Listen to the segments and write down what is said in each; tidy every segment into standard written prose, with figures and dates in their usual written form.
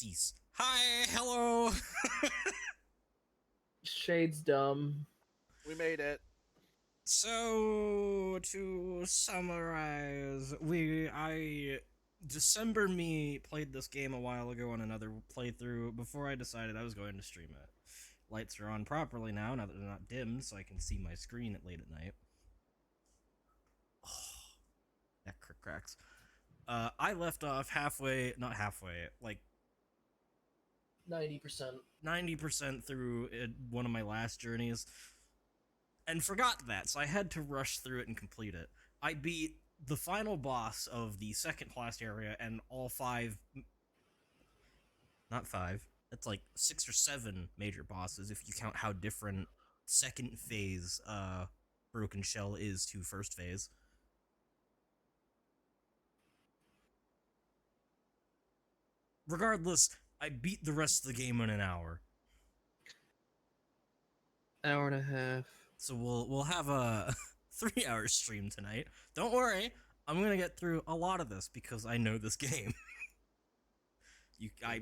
cease. Hi, hello. Shade's dumb. We made it. So to summarize, December me played this game a while ago on another playthrough before I decided I was going to stream it. Lights are on properly now that they're not dimmed, so I can see my screen at late at night. Oh, that cracks. I left off not halfway, like 90%. 90% through one of my last journeys, and forgot that, so I had to rush through it and complete it. I beat the final boss of the second class area and all not five, that's like 6 or 7 major bosses if you count how different second phase Broken Shell is to first phase. Regardless, I beat the rest of the game in an hour. Hour and a half. So we'll have a 3-hour stream tonight. Don't worry, I'm gonna get through a lot of this because I know this game.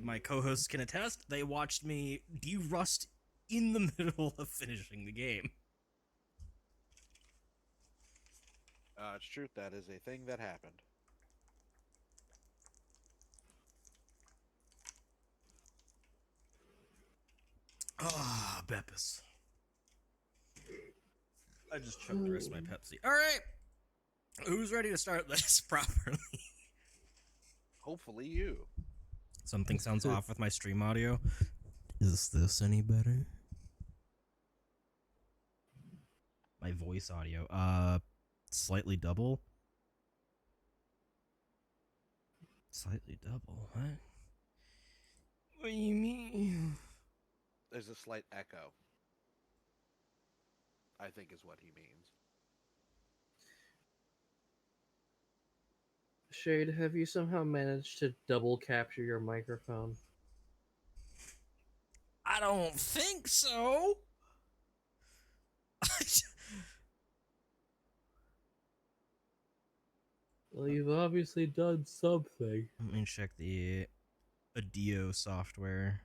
My co-hosts can attest. They watched me de-rust in the middle of finishing the game. It's true. That is a thing that happened. Ah, Beppis. I just choked the rest of my Pepsi. Alright! Who's ready to start this properly? Hopefully you. Something sounds off with my stream audio. Is this any better? My voice audio. Slightly double? Slightly double, what? What do you mean? There's a slight echo. I think is what he means. Shade, have you somehow managed to double capture your microphone? I don't think so. Well, you've obviously done something. Let me check the Adio software.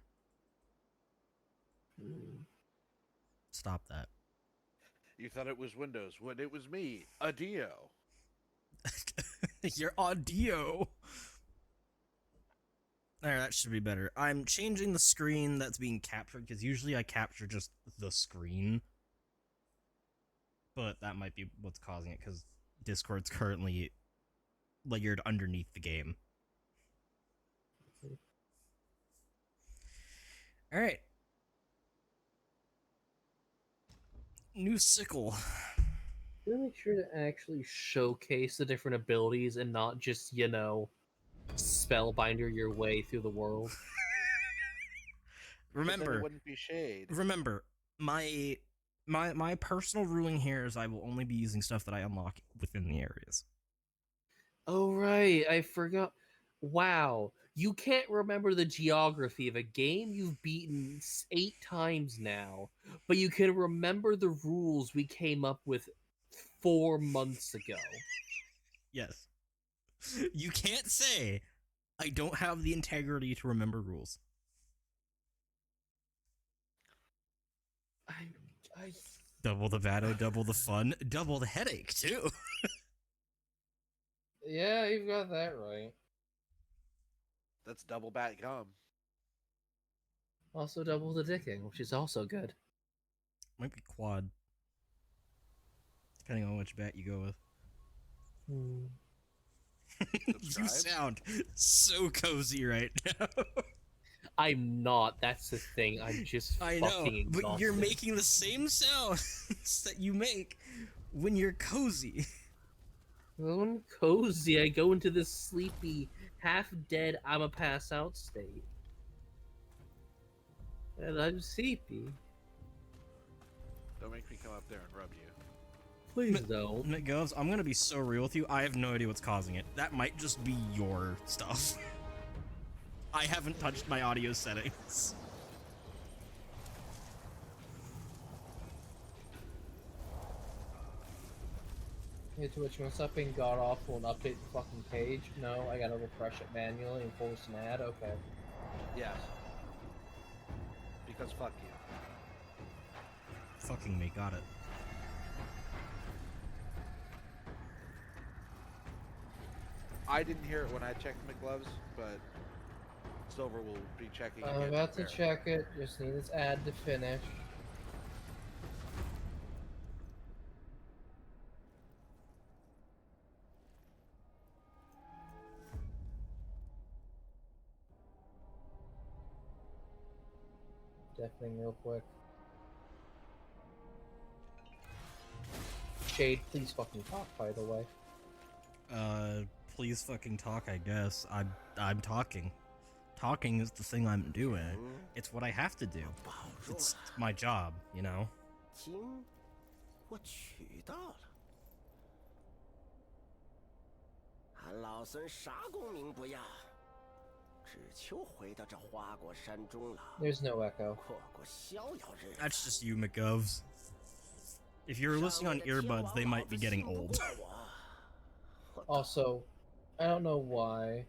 Stop that. You thought it was Windows when it was me, Adio. Your audio. There, that should be better. I'm changing the screen that's being captured because usually I capture just the screen. But that might be what's causing it because Discord's currently layered underneath the game. Alright. New sickle. You make sure to actually showcase the different abilities and not just, spellbinder your way through the world. Remember, it wouldn't be Shade. Remember, my personal ruling here is I will only be using stuff that I unlock within the areas. Oh, right. I forgot. Wow. You can't remember the geography of a game you've beaten 8 times now, but you can remember the rules we came up with 4 months ago. Yes. You can't say I don't have the integrity to remember rules. I Double the Vado, double the fun, double the headache, too. Yeah, you've got that right. That's double bat gum. Also double the dicking, which is also good. Might be quad. Depending on which bat you go with. You sound so cozy right now. I'm not. That's the thing. I'm just I know, but you're making the same sounds that you make when you're cozy. When I'm cozy, I go into this sleepy, half-dead, I'm a pass-out state. And I'm sleepy. Don't make me come up there and rub you. Please don't. McGovs, I'm gonna be so real with you, I have no idea what's causing it. That might just be your stuff. I haven't touched my audio settings. Hey Twitch, you want to stop being god-awful and update the fucking page? No, I gotta refresh it manually and force an ad? Okay. Yes. Because fuck you. Fucking me, got it. I didn't hear it when I checked McLove's, but Silver will be checking I'm again. about to verify. check it. Just need this ad to finish. Deafening real quick. Shade, please fucking talk, by the way. Please fucking talk, I guess. I'm talking. Talking is the thing I'm doing. It's what I have to do. It's my job, you know? 金，我取到了。俺老孙啥功名不要，只求回到这花果山中了， There's no echo. 过过逍遥日子。 That's just you, McGovs. If you're listening on earbuds, they might be getting old. Also, I don't know why,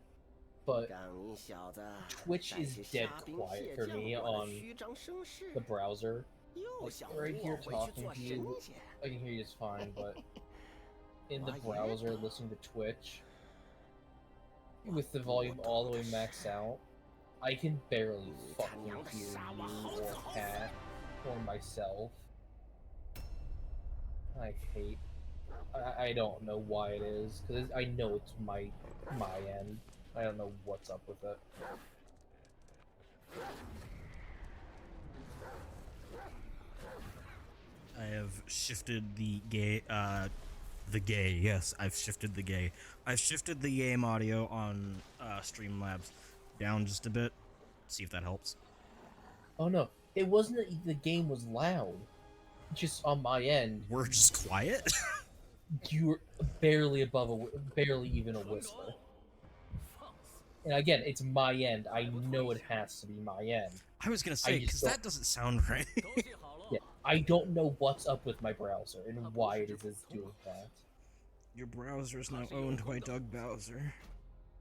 but 让你小子 Twitch 带 is 些 dead 虾兵 quiet 蟹 for 将 me 过来 on 虚张声势， the browser. 又 Like, 想 right 我 here 回去 talking 做 to 神 you, 仙。 I can hear you just fine, but in the Why, browser, yeah. listening to Twitch, with the volume all the way maxed out, I can barely fucking hear you or Cat or myself. I hate. I don't know why it is, because I know it's my end. I don't know what's up with it. I have shifted the gay, yes, I've shifted the gay. I've shifted the game audio on, Streamlabs down just a bit. See if that helps. Oh no, it wasn't that the game was loud. Just on my end, We're just quiet? you were barely above barely even a whisper. And again, it's my end. I know it has to be my end. I was gonna say, just because don't- that doesn't sound right. Yeah, I don't know what's up with my browser and why it is doing that. Your browser is now owned by Doug Bowser.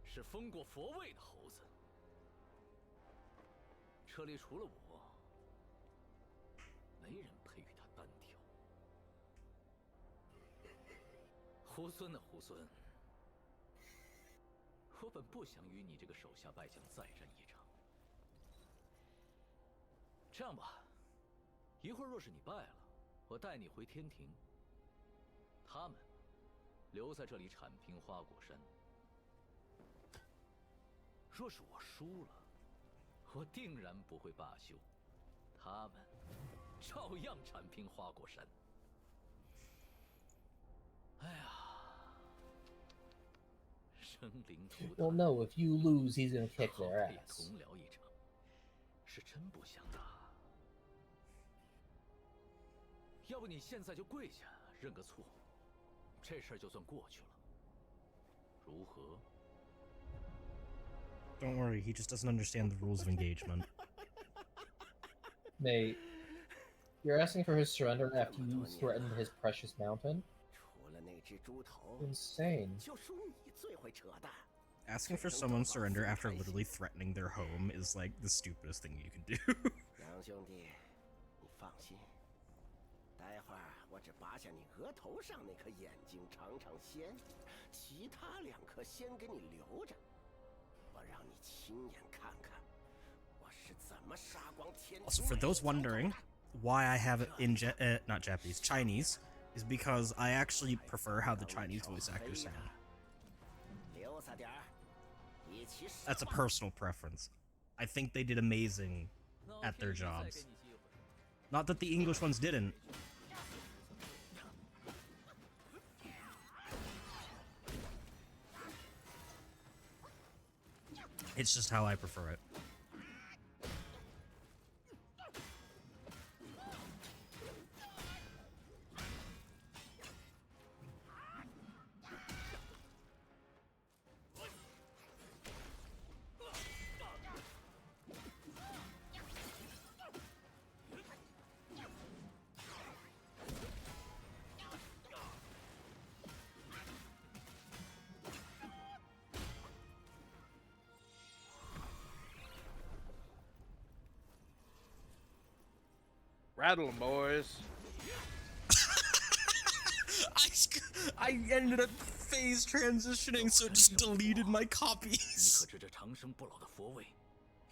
是封过佛位的猴子。这里除了我，没人配与他单挑。猢狲的猢狲，我本不想与你这个手下败将再战一场。这样吧，一会儿若是你败了，我带你回天庭。他们留在这里铲平花果山。若是我输了，我定然不会罢休，他们照样铲平花果山。哎呀，生灵涂炭。 Well, no, if you lose, he's gonna kick 好 their 可以 ass. 同聊一场，是真不想打。要不你现在就跪下认个错，这事儿就算过去了，如何？ Don't worry, he just doesn't understand the rules of engagement. Mate, you're asking for his surrender after you threatened his precious mountain? 除了那只猪头， Insane. 就属你最会扯淡。 Asking for someone's surrender after literally threatening their home is like the stupidest thing you can do. 杨兄弟，你放心，待会儿我只拔下你额头上那颗眼睛尝尝鲜，其他2颗先给你留着，我让你亲眼看看我是怎么杀光天庭。 Also, for those wondering why I have it in not Japanese, Chinese, is because I actually prefer how the Chinese voice actors sound. 留下点儿，一起使 That's a 唤 personal preference. I think they did amazing at their jobs. Not that the English ones didn't. It's just how I prefer it. Rattle 'em, boys. I ended up phase transitioning, so it just deleted my 你 copies. 可知这长生不老的佛位，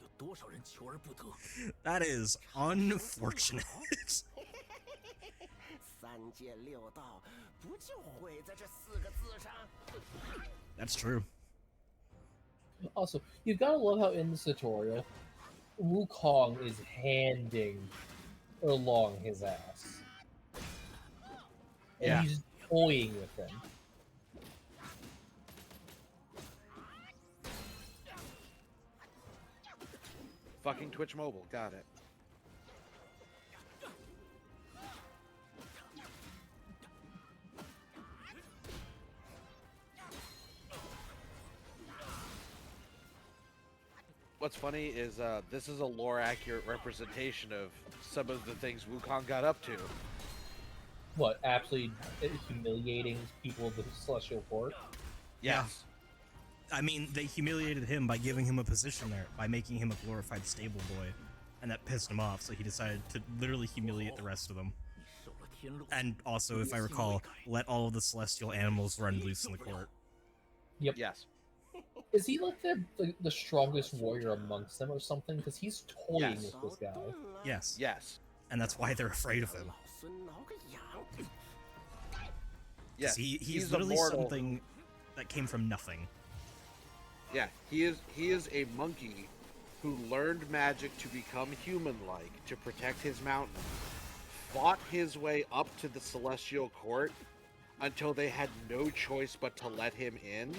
有多少人求而不得？ That is unfortunate. 三界六道不就毁在这4个字上？ That's true. Also, you've got to love how in this tutorial, Wukong is handing along his ass. And Yeah. he's toying with him. Fucking Twitch Mobile, got it. What's funny is this is a lore-accurate representation of some of the things Wukong got up to. What, absolutely humiliating people of the Celestial Court? Yes. I mean, they humiliated him by giving him a position there, by making him a glorified stable boy. And that pissed him off, so he decided to literally humiliate the rest of them. 你受了天禄， And also, if I recall, let all of the celestial animals run loose in the court. Yes. Is he like the strongest warrior amongst them or something? Because he's toying Yes. with this guy. Yes. Yes. And that's why they're afraid of him. 老孙挠个痒！ Yes. 'Cause he's he's literally immortal. something that came from nothing. Yeah, he is a monkey who learned magic to become human-like to protect his mountain, fought his way up to the Celestial Court until they had no choice but to let him in,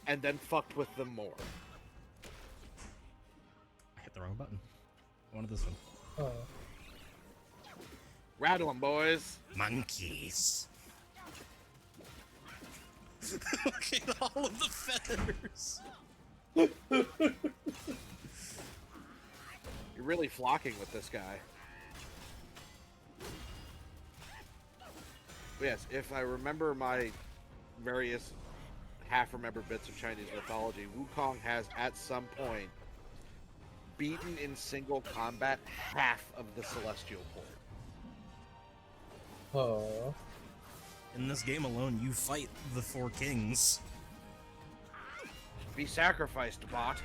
and then fucked with them more. I hit the wrong button. I wanted this one. Oh. Rattle 'em, boys. Monkeys. Look at all of the feathers. You're really flocking with this guy. But yes, if I remember my various half-remembered bits of Chinese mythology, Wukong has at some point beaten in single combat half of the Celestial Court. Oh. In this game alone, you fight the 4 kings. Be sacrificed, bot.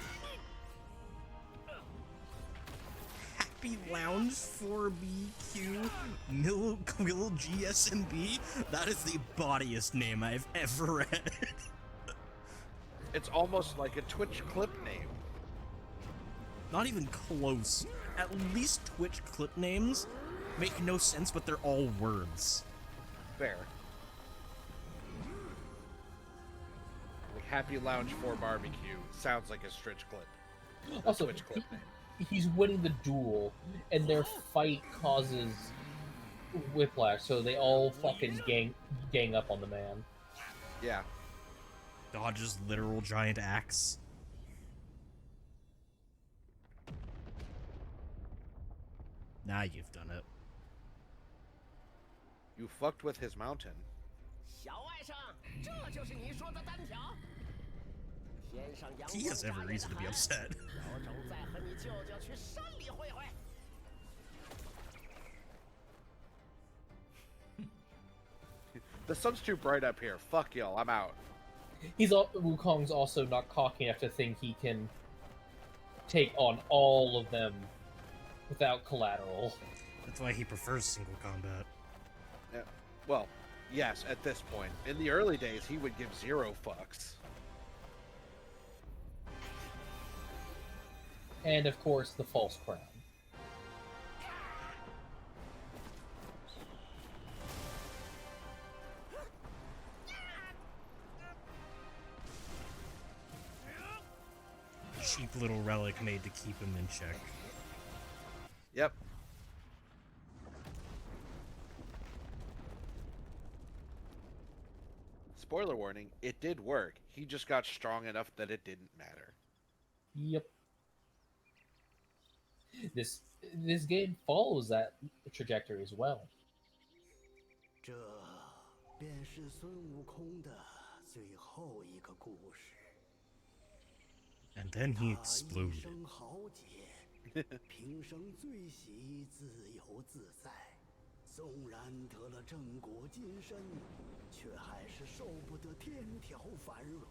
Happy Lounge 4BQ Will GSMB? That is the bawdiest name I've ever read. It's almost like a Twitch clip name. Not even close. At least Twitch clip names make no sense, but they're all words. Fair. Like Happy Lounge 4 Barbecue sounds like a Twitch clip. A Also, Twitch clip name. he's winning the duel, and their fight causes whiplash, so they all fucking gang up on the man. Yeah. Dodges literal giant axe. Now you've done it. You fucked with his mountain. 小外甥，这就是你说的单挑？天上阳 He 光 has 炸 every 裂 reason 的 to be 寒 upset. 有种再和你舅舅去山里会会。 The sun's too bright up here. Fuck y'all, I'm out. Wukong's also not cocky enough to think he can take on all of them without collateral. That's why he prefers single combat. Yeah. Well, yes, at this point. In the early days, he would give 0 fucks. And of course, the false crown. Cheap little relic made to keep him in check. Yep. Spoiler warning, it did work. He just got strong enough that it didn't matter. Yep. This game follows that trajectory as well. 这便是孙悟空的最后一个故事。 And then he 他一 exploded. 生豪杰，平生最喜自由自在，纵然得了正果金身，却还是受不得天条繁荣。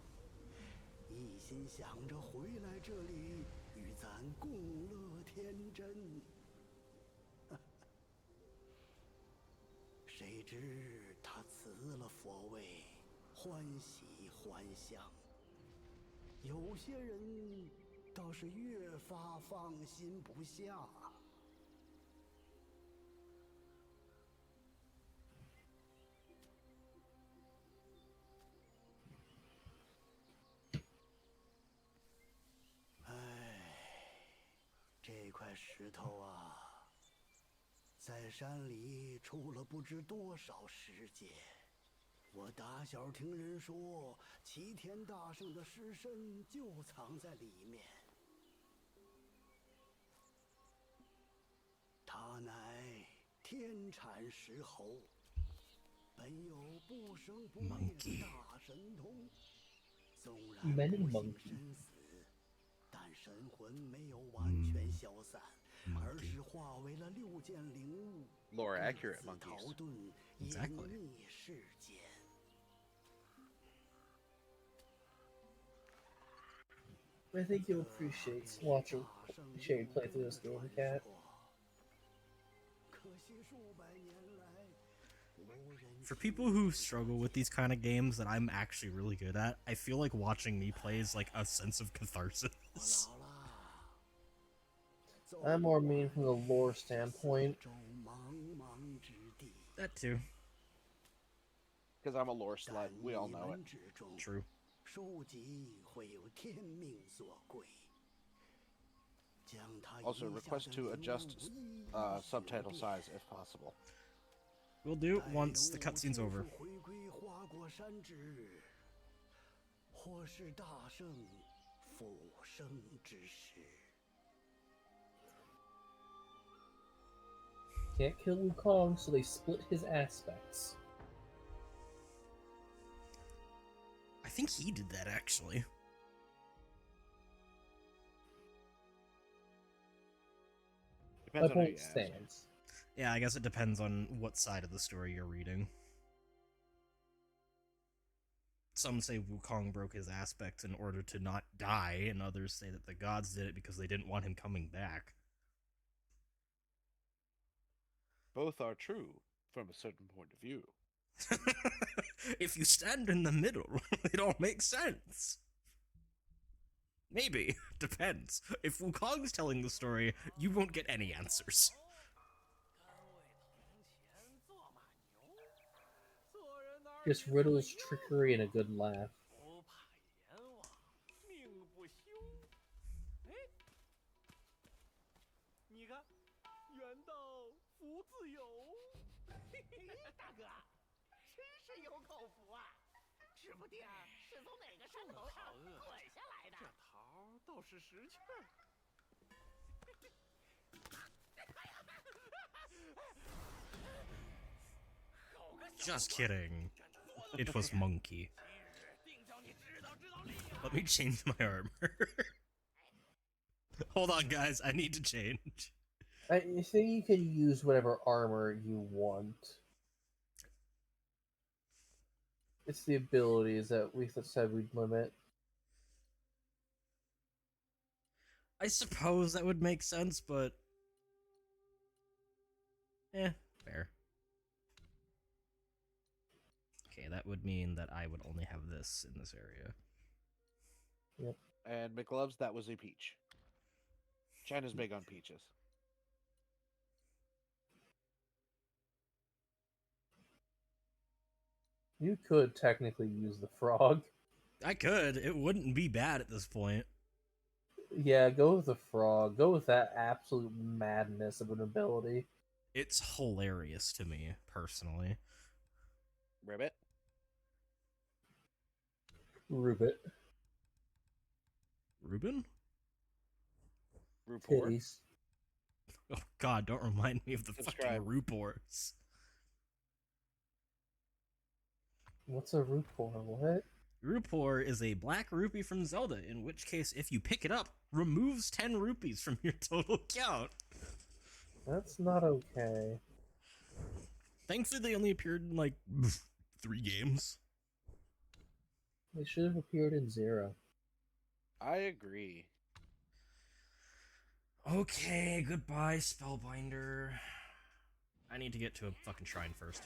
一心想着回来这里与咱共乐天真，谁知他辞了佛位，欢喜还乡。有些人倒是越发放心不下。这块石头啊，在山里出了不知多少世界。我打小听人说，齐天大圣的尸身就藏在里面。他乃天产石猴，本有不生不灭的大神通。纵然不幸身死，但神魂没有完全消散，而是化为了6件灵物， Lore accurate 各自 monkeys. 逃遁，隐 Exactly. 匿世间。I think you'll appreciate watching Shane play through this game, Cat. 可惜数百年来，无人 For people who struggle with these kind of games that I'm actually really good at, I feel like watching me play is like a sense of catharsis. 老了。 I'm more mean from the lore standpoint. 走茫茫之地， That too. Because I'm a lore slut. 但 We all 你 know 们 it. 之中， True. 书籍会有天命所归。将它 Also, 遗下 request 的 to 灵 adjust 物一一 subtitle 寻 size 遍 if possible. We'll do it 待 once the 龙 cutscene's 祖 over. 父回归花果山之日，或是大圣复生之时。 Can't kill Wukong, so they split his aspects. I think he did that actually. Depends My on who you point ask. stands. Yeah, I guess it depends on what side of the story you're reading. Some say Wukong broke his aspect in order to not die, and others say that the gods did it because they didn't want him coming back. Both are true from a certain point of view. If you stand in the middle, it all makes sense. Maybe. Depends. If Wukong's telling the story, you won't get any answers. Just riddles, trickery, and a good laugh. 不怕阎王，命不休。哎，你看，缘到福自有。大哥，真是有口福啊！指不定是从哪个山头上滚下来的。这桃倒是识趣儿。 Just kidding. It was Monkey. Let me change my armor. Hold on, guys. I need to change. I think you can use whatever armor you want. It's the abilities that we said we'd limit. I suppose that would make sense, but... fair. Okay, that would mean that I would only have this in this area. And McLoves, that was a peach. China's big on peaches. You could technically use the frog. I could. It wouldn't be bad at this point. Yeah, go with the frog. Go with that absolute madness of an ability. It's hilarious to me, personally. Ribbit. Rubit. Ruben? Rupor. Titties. Oh god, don't remind me of the Subscribe. fucking Rupors. What's a Rupor? What? Rupor is a black rupee from Zelda, in which case, if you pick it up, removes 10 rupees from your total count. That's not okay. Thankfully, they only appeared in, like, 3 games. They should have appeared in 0. I agree. Okay, goodbye, Spellbinder. I need to get to a fucking shrine first,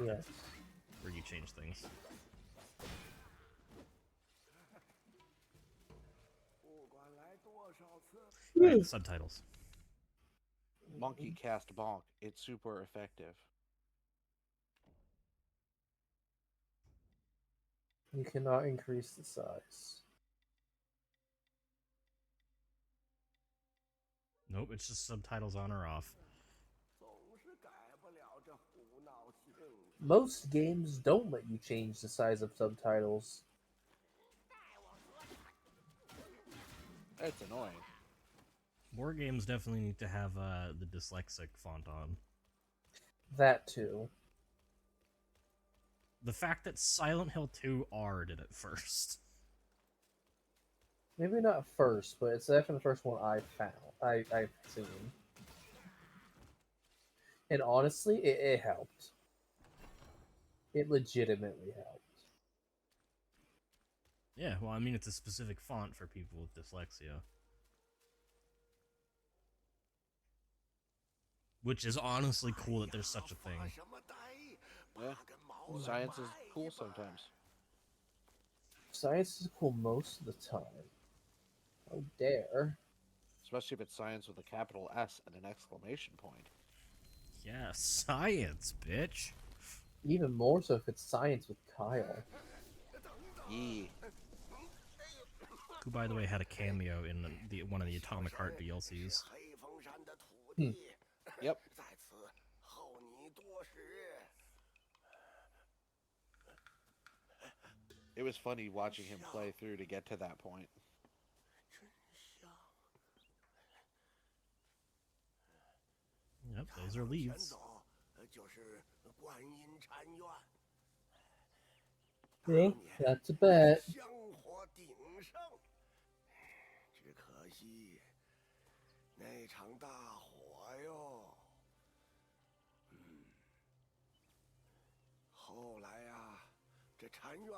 Yes. where you change things. Alright, subtitles. Monkey cast bonk. It's super effective. You cannot increase the size. Nope, it's just subtitles on or off. Most games don't let you change the size of subtitles. It's annoying. More games definitely need to have the dyslexic font on. That too. The fact that Silent Hill 2 R did it first. Maybe not first, but it's definitely the first one I've seen. And honestly, it helped. It legitimately helped. Yeah, well, I mean, it's a specific font for people with dyslexia. Which is honestly cool that there's such a thing. Yeah. Science is cool sometimes. Science is cool most of the time. Oh, dare. Especially if it's science with a capital S and an exclamation point. Yeah, science, bitch. Even more so if it's science with Kyle. Yee. Who, by the way, had a cameo in one of the Atomic Heart DLCs. Yep. It was funny watching him play through to get to that point. Yep, those are leaves. Yeah, that's a bet. 只可惜那场大火哟，后来呀，这禅院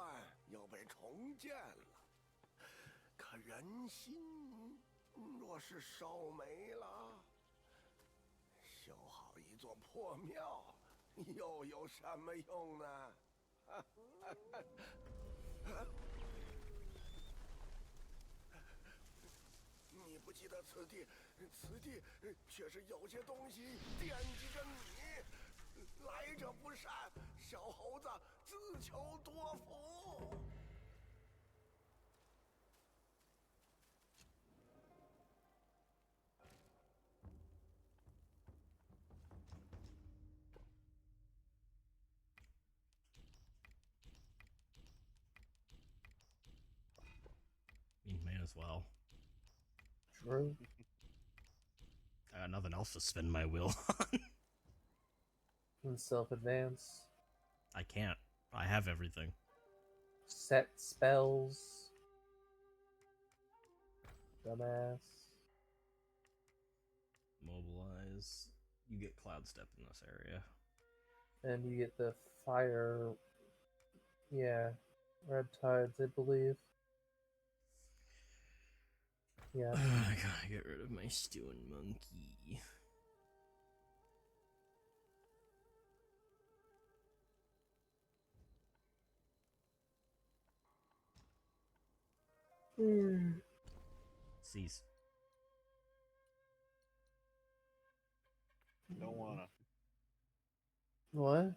又被重建了，可人心若是烧没了，修好一座破庙又有什么用呢？你不记得此地却是有些东西惦记着你。来者不善，小猴子自求多福。You may as well. True. I got nothing else to spend my will on. And self-advance. I can't. I have everything. Set spells. Dumbass. Mobilize. You get Cloud Step in this area. And you get the fire. Yeah. Red Tides, I believe. Yeah. I gotta get rid of my stewing monkey. Cease. Don't wanna. What?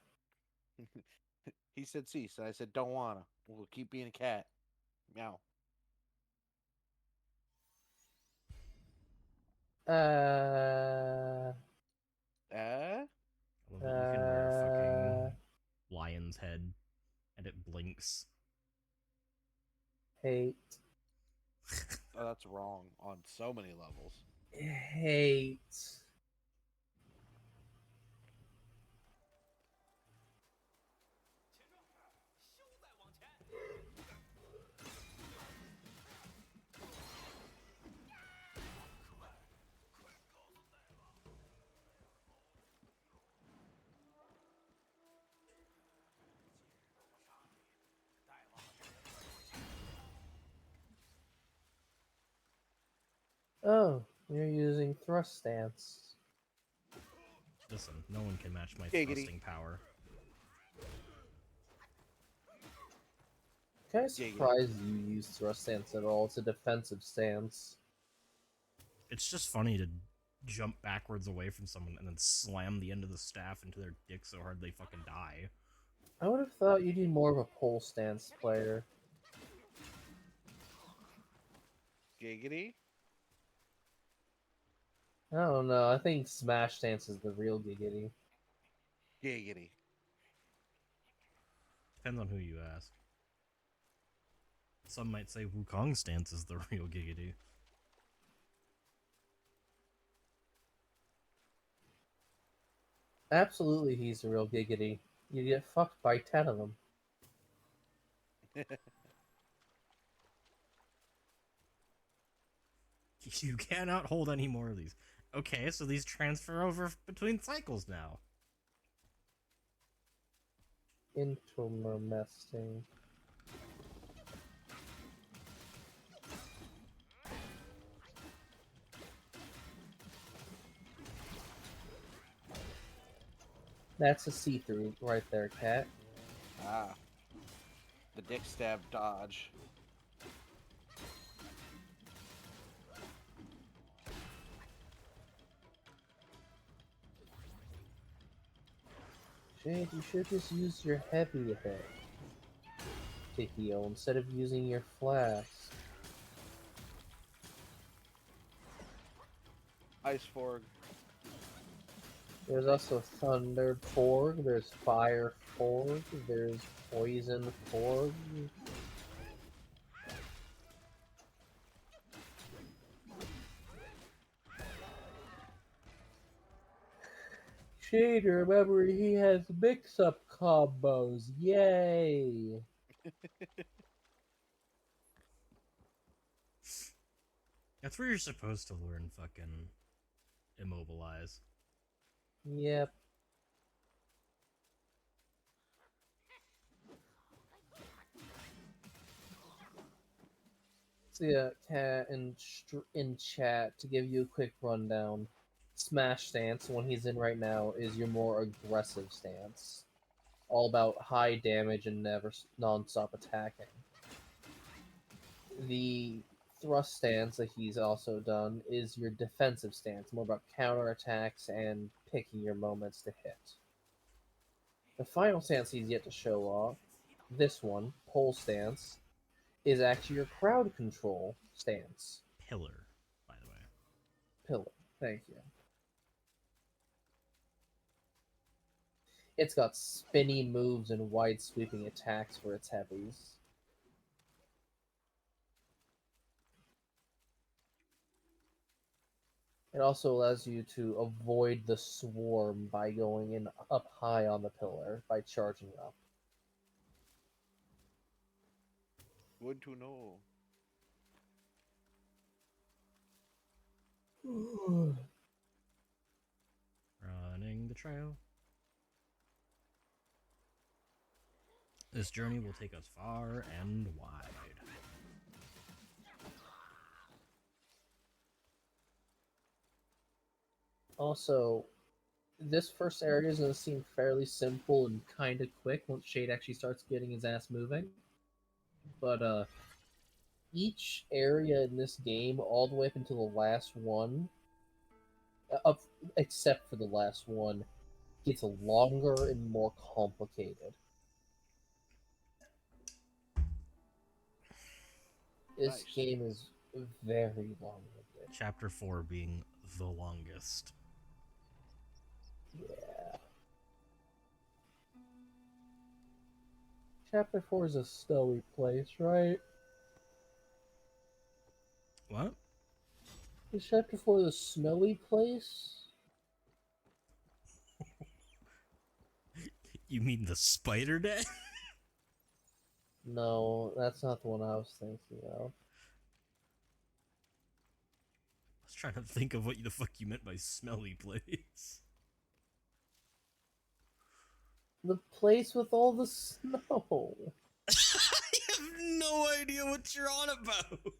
He said cease, and I said don't wanna. We'll keep being a cat. Meow. Uh. I love that you can wear a fucking lion's head and it blinks. Hate. Oh, that's wrong on so many levels. Hate. Oh, you're using thrust stance. Listen, no one can match my Giggity. thrusting power. Kind of surprised you use thrust stance at all. It's a defensive stance. It's just funny to jump backwards away from someone and then slam the end of the staff into their dick so hard they fucking die. I would have thought you'd be more of a pole stance player. Giggity. I don't know. I think smash stance is the real giggity. Giggity. Depends on who you ask. Some might say Wukong stance is the real giggity. Absolutely, he's the real giggity. You get fucked by 10 of them. You cannot hold any more of these. Okay, so these transfer over between cycles now. Interesting. That's a see-through right there, Cat. Ah. The dick stab dodge. Jade, you should just use your heavy hit to heal instead of using your flask. Ice Forg. There's also Thunder Forg, there's Fire Forg, there's Poison Forg. Shade, remember he has mix-up combos. Yay! That's where you're supposed to learn fucking immobilize. Yep. So yeah, Cat in chat to give you a quick rundown. Smash stance, when he's in right now, is your more aggressive stance. All about high damage and never non-stop attacking. The thrust stance that he's also done is your defensive stance, more about counterattacks and picking your moments to hit. The final stance he's yet to show off, this one, pole stance, is actually your crowd control stance. Pillar, by the way. Pillar, thank you. It's got spinny moves and wide sweeping attacks for its heavies. It also allows you to avoid the swarm by going in up high on the pillar by charging up. Good to know. Running the trail. This journey will take us far and wide. Also, this first area is going to seem fairly simple and kind of quick once Shade actually starts getting his ass moving. But each area in this game, all the way up until the last one, up except for the last one, gets longer and more complicated. This Nice. game is very long-winded. Chapter 4 being the longest. Yeah. Chapter 4 is a snowy place, right? What? Is Chapter 4 the snowy place? You mean the spider den? No, that's not the one I was thinking of. I was trying to think of what the fuck you meant by smelly place. The place with all the snow. I have no idea what you're on about.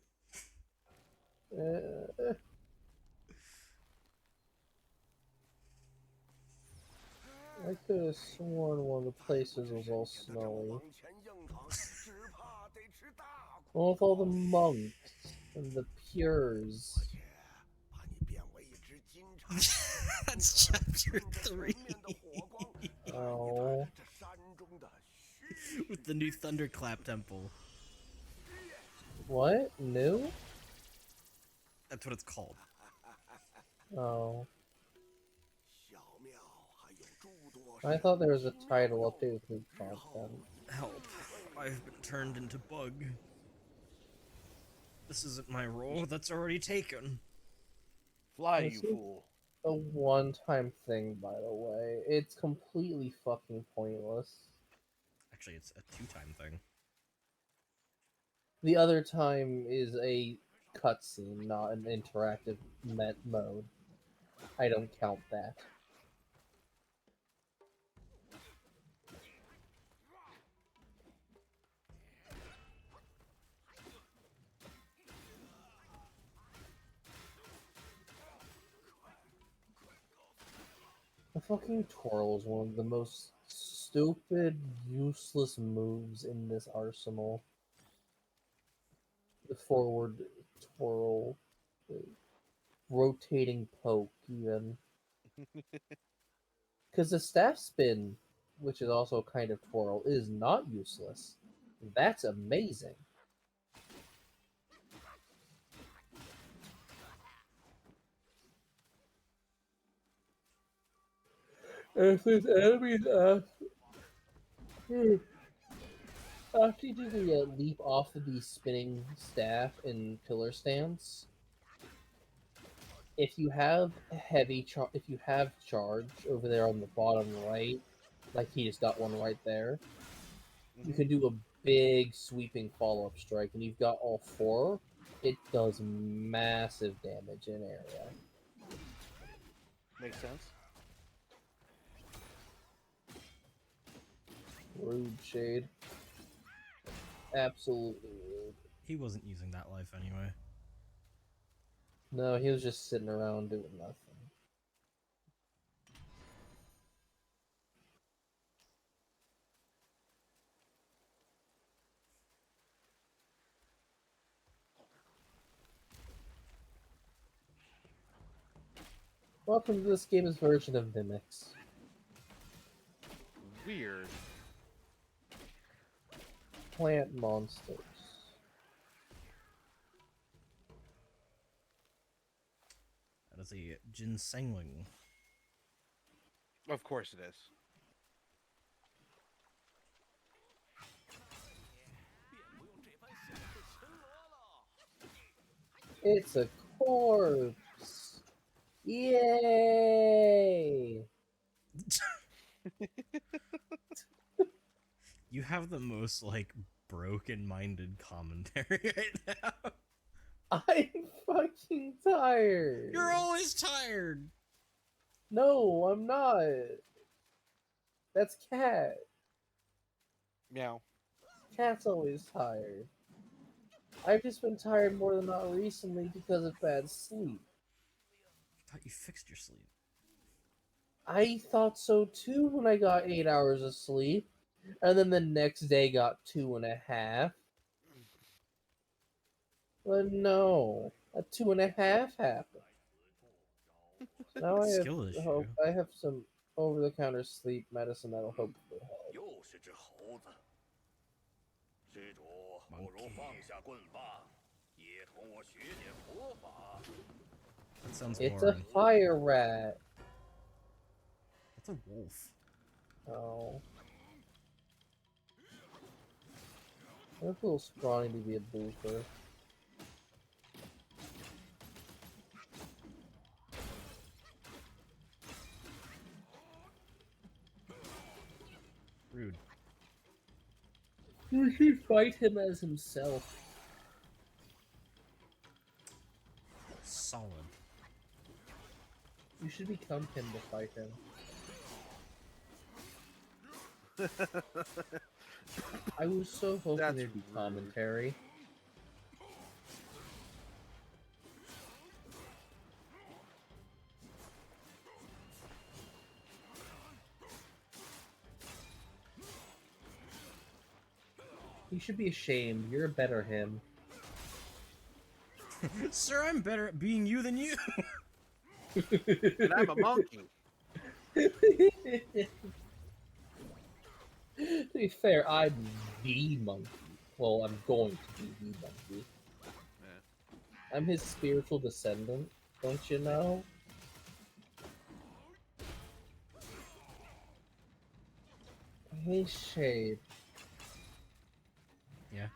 I could have sworn one of the places was all snowy. 往前硬闯，只怕得吃大苦。 Well, with all the monks and the pures. 把你变为一只金蝉， That's chapter 3. 面的火光，带你 Oh. 到这山中的虚 With the new Thunderclap Temple. What? New? That's what it's called. Oh. 小庙，还有诸多 I thought there was a title update with new content. Help. I've been turned into bug. This isn't my role, that's already taken. Fly, Let's you see. fool. A one-time thing, by the way. It's completely fucking pointless. Actually, it's a 2-time thing. The other time is a cutscene, not an interactive mode. I don't count that. The fucking twirl is one of the most stupid, useless moves in this arsenal. The forward twirl, the rotating poke, even. Because the staff spin, which is also kind of twirl, is not useless. That's amazing. If there's enemies after you do the leap off of the spinning staff in pillar stance, if you have charge over there on the bottom right, like he just got one right there, you can do a big sweeping follow-up strike, and you've got all four. It does massive damage in area. Makes sense. Rude, Shade. Absolutely rude. He wasn't using that life anyway. No, he was just sitting around doing nothing. Welcome to this game's version of Mimics. Weird. Plant monsters. That is a ginsengling. Of course it is. It's a corpse! Yay! You have the most, like, broken-minded commentary right now. I'm fucking tired! You're always tired! No, I'm not! That's Cat. Meow. Cat's always tired. I've just been tired more than not recently because of bad sleep. I thought you fixed your sleep. I thought so too when I got 8 hours of sleep, and then the next day got 2.5. But no, a 2.5 happened. So now I have Skill issue. hope. I have some over-the-counter sleep medicine that'll hopefully help. 又是只猴子。施主，不如放下棍棒，也同我学点佛法。 That sounds It's a boring. fire rat. That's a wolf. Oh. That's a little scrawny to be a boofer. Rude. You should fight him as himself. Solid. You should become him to fight him. I was so hoping That's there'd be rude. commentary. You should be ashamed. You're a better him. Sir, I'm better at being you than you. And I'm a monkey. To be fair, I'm the monkey. Well, I'm going to be the monkey. Yeah. I'm his spiritual descendant, don't you know? Hey, Shade. Yeah.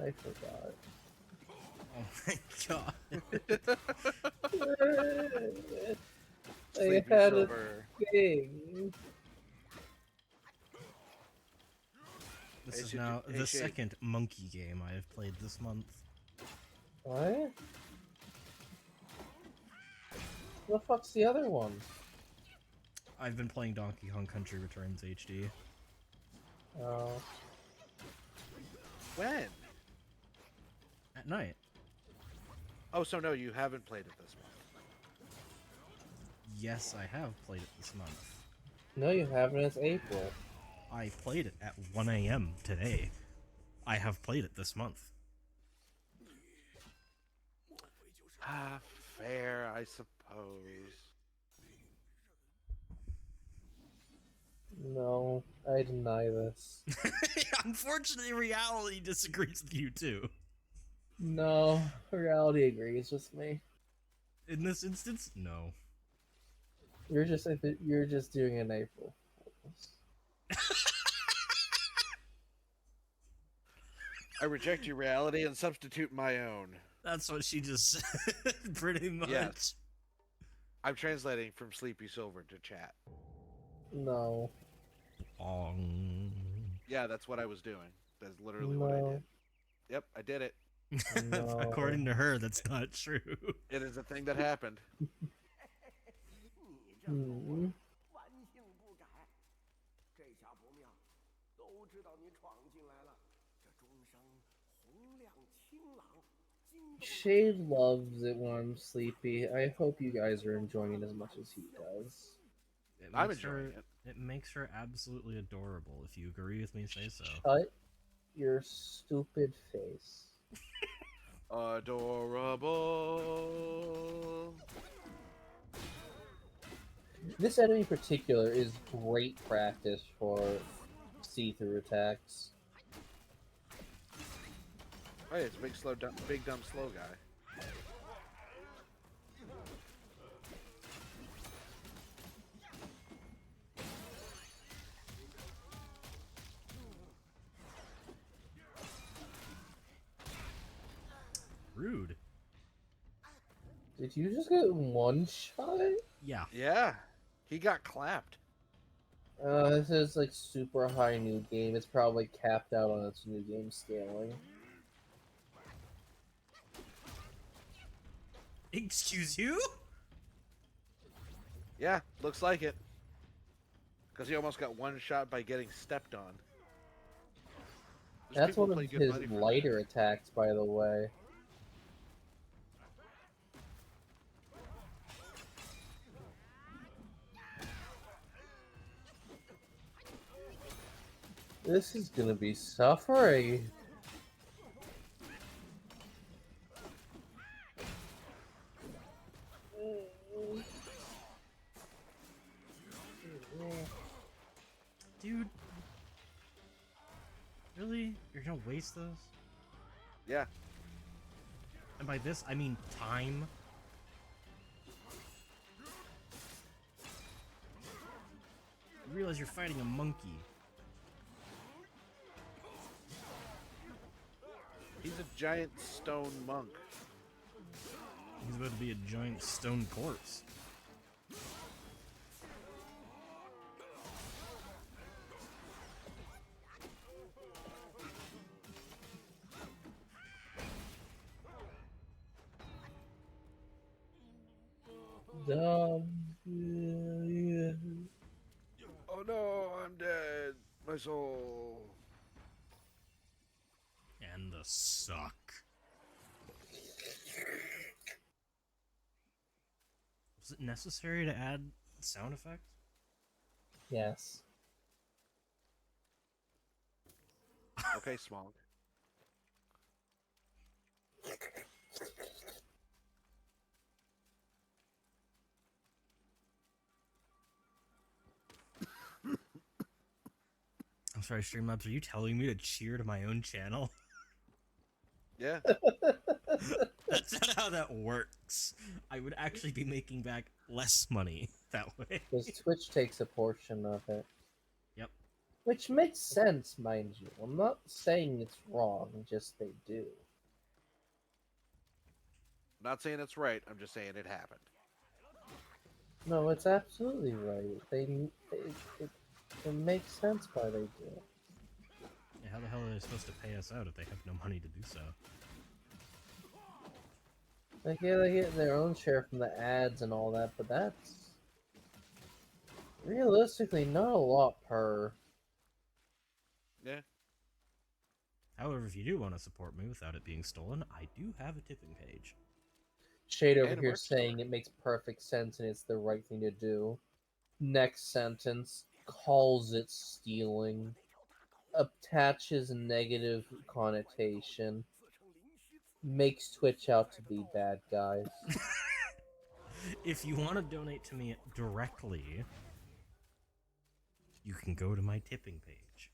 I forgot. Oh my god. I Sleepy had a Silver. thing. This Hey, is should now you- hey, the Shade. second monkey game I have played this month. What? The fuck's the other one? I've been playing Donkey Kong Country Returns HD. Oh. When? At night. Oh, so no, you haven't played it this month. Yes, I have played it this month. No, you haven't. It's April. I played it at 1 a.m. today. I have played it this month. Ah, fair, I suppose. No, I deny this. Unfortunately, reality disagrees with you too. No, reality agrees with me. In this instance, no. You're just doing an April. I reject your reality and substitute my own. That's what she just said, pretty much. Yes. I'm translating from Sleepy Silver to chat. No. Yeah, that's what I was doing. That's literally what I No. did. Yep, I did it. No. According to her, that's not true. It is a thing that happened. 你这狗嗯顽性不改，这下不妙，都知道你闯进来了。这钟声洪亮清朗，惊动了 Shade loves it when I'm sleepy. I hope you guys are enjoying it as much as he does. It I'm makes enjoying her, it. It makes her absolutely adorable. If you agree with me, say so. Cut your stupid face. Adorable. This enemy in particular is great practice for see-through attacks. Oh, yeah, it's a big, big dumb slow guy. Rude. Did you just get one shot? Yeah. Yeah, he got clapped. This is like super high new game. It's probably capped out on its new game scaling. Excuse you? Yeah, looks like it. Because he almost got one shot by getting stepped on. There's That's people one who of play good his money for lighter attacks, by the way. This is gonna be suffering. Dude. Really? You're gonna waste those? that. Yeah. And by this, I mean time. You realize you're fighting a monkey. He's a giant stone monk. He's about to be a giant stone corpse. Dumb. Oh no, I'm dead. My soul. And the suck. Was it necessary to add sound effects? Yes. Okay, Smog. I'm sorry, Streamlabs, are you telling me to cheer to my own channel? Yeah. That's not how that works. I would actually be making back less money that way. Because Twitch takes a portion of it. Yep. Which makes sense, mind you. I'm not saying it's wrong, just they do. I'm not saying it's right. I'm just saying it happened. No, it's absolutely right. It makes sense why they do it. Yeah, how the hell are they supposed to pay us out if they have no money to do so? Like, yeah, they get their own share from the ads and all that, but that's realistically not a lot per. Yeah. However, if you do want to support me without it being stolen, I do have a tipping page. Shade over And a here merch saying store. it makes perfect sense and it's the right thing to do. Next sentence calls it stealing, attaches negative connotation, makes Twitch out to be bad guys. If you want to donate to me directly, you can go to my tipping page.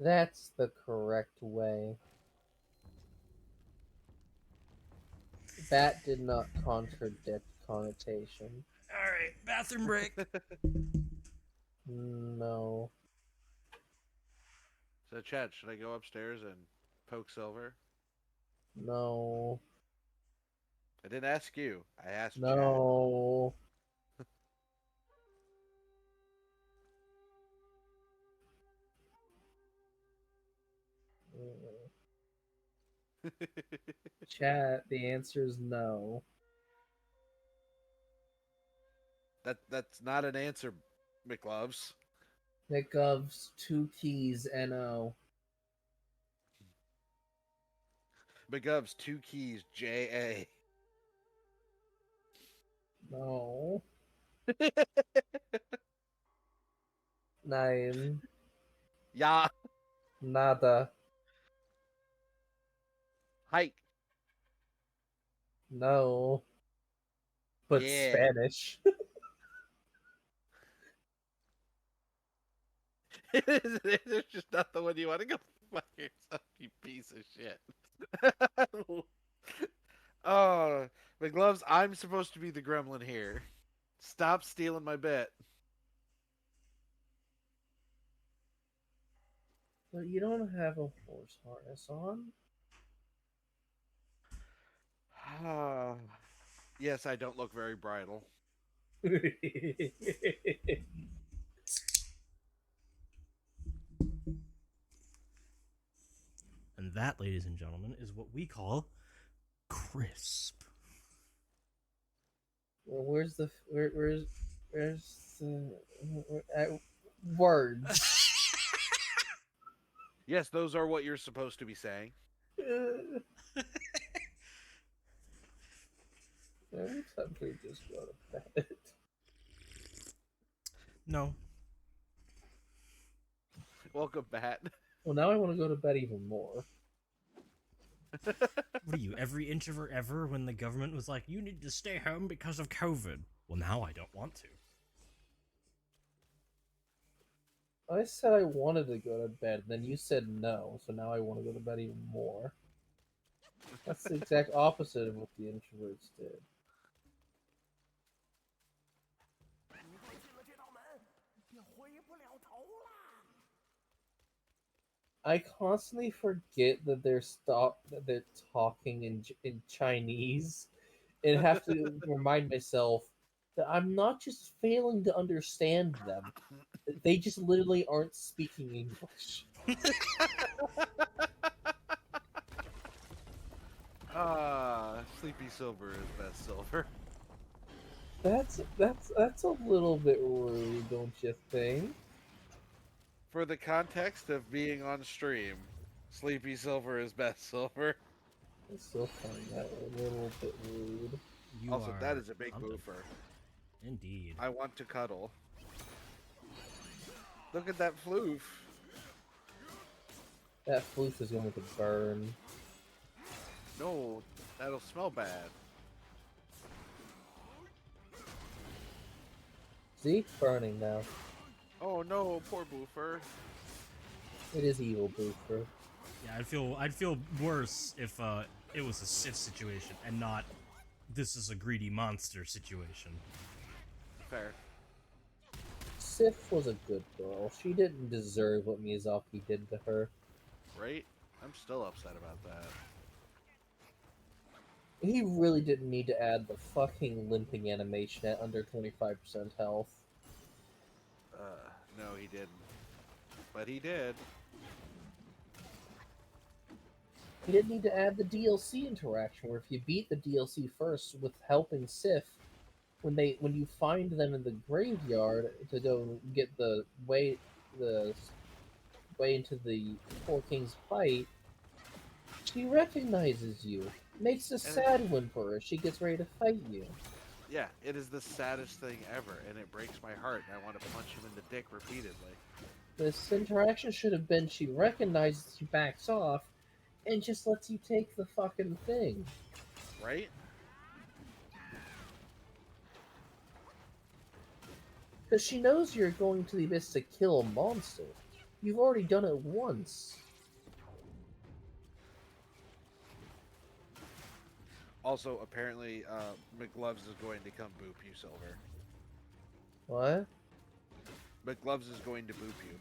That's the correct way. That did not contradict connotation. Alright, bathroom break. No. So, Chad, should I go upstairs and poke Silver? No. I didn't ask you. I asked Chad. No. Chat, the answer is no. That's not an answer, McLoves. McGov's 2 keys NO. McGov's 2 keys JA. No. 9. Yeah. Nada. Hike. No. But Yeah. Spanish. It's just not the one you want to go fuck yourself, you piece of shit. Oh, McGloves, I'm supposed to be the gremlin here. Stop stealing my bit. But you don't have a horse harness on. Yes, I don't look very bridal. And that, ladies and gentlemen, is what we call crisp. Well, where's the words? Yes, those are what you're supposed to be saying. Every time we just go to bed. No. Welcome, Bat. Well, now I want to go to bed even more. What are you, every introvert ever when the government was like, you need to stay home because of COVID? Well, now I don't want to. I said I wanted to go to bed, then you said no, so now I want to go to bed even more. That's the exact opposite of what the introverts did. I constantly forget that they're talking in Chinese, and have to remind myself that I'm not just failing to understand them; they just literally aren't speaking English. Sleepy Silver is best silver. That's a little bit rude, don't you think? For the context of being on stream, Sleepy Silver is best silver. I still find that a little bit rude. You Also, are that is a big something. boofer. Indeed. I want to cuddle. Look at that floof. That floof is going to burn. No, that'll smell bad. See? Burning now. Oh no, poor Boofer. It is evil, Boofer. Yeah, I'd feel worse if it was a Sif situation and not this is a greedy monster situation. Fair. Sif was a good girl. She didn't deserve what Miyazaki did to her. Right? I'm still upset about that. He really didn't need to add the fucking limping animation at under 25% health. No, he didn't. But he did. He didn't need to add the DLC interaction where if you beat the DLC first with helping Sif, when you find them in the graveyard to go get the way into the Four Kings fight, she recognizes you. Makes a sad one for her. She gets ready to fight you. Yeah, it is the saddest thing ever, and it breaks my heart, and I want to punch him in the dick repeatedly. This interaction should have been she recognizes you, backs off, and just lets you take the fucking thing. Right? Because she knows you're going to the abyss to kill a monster. You've already done it once. Also, apparently, McGloves is going to come boop you, Silver. What? McGloves is going to boop you.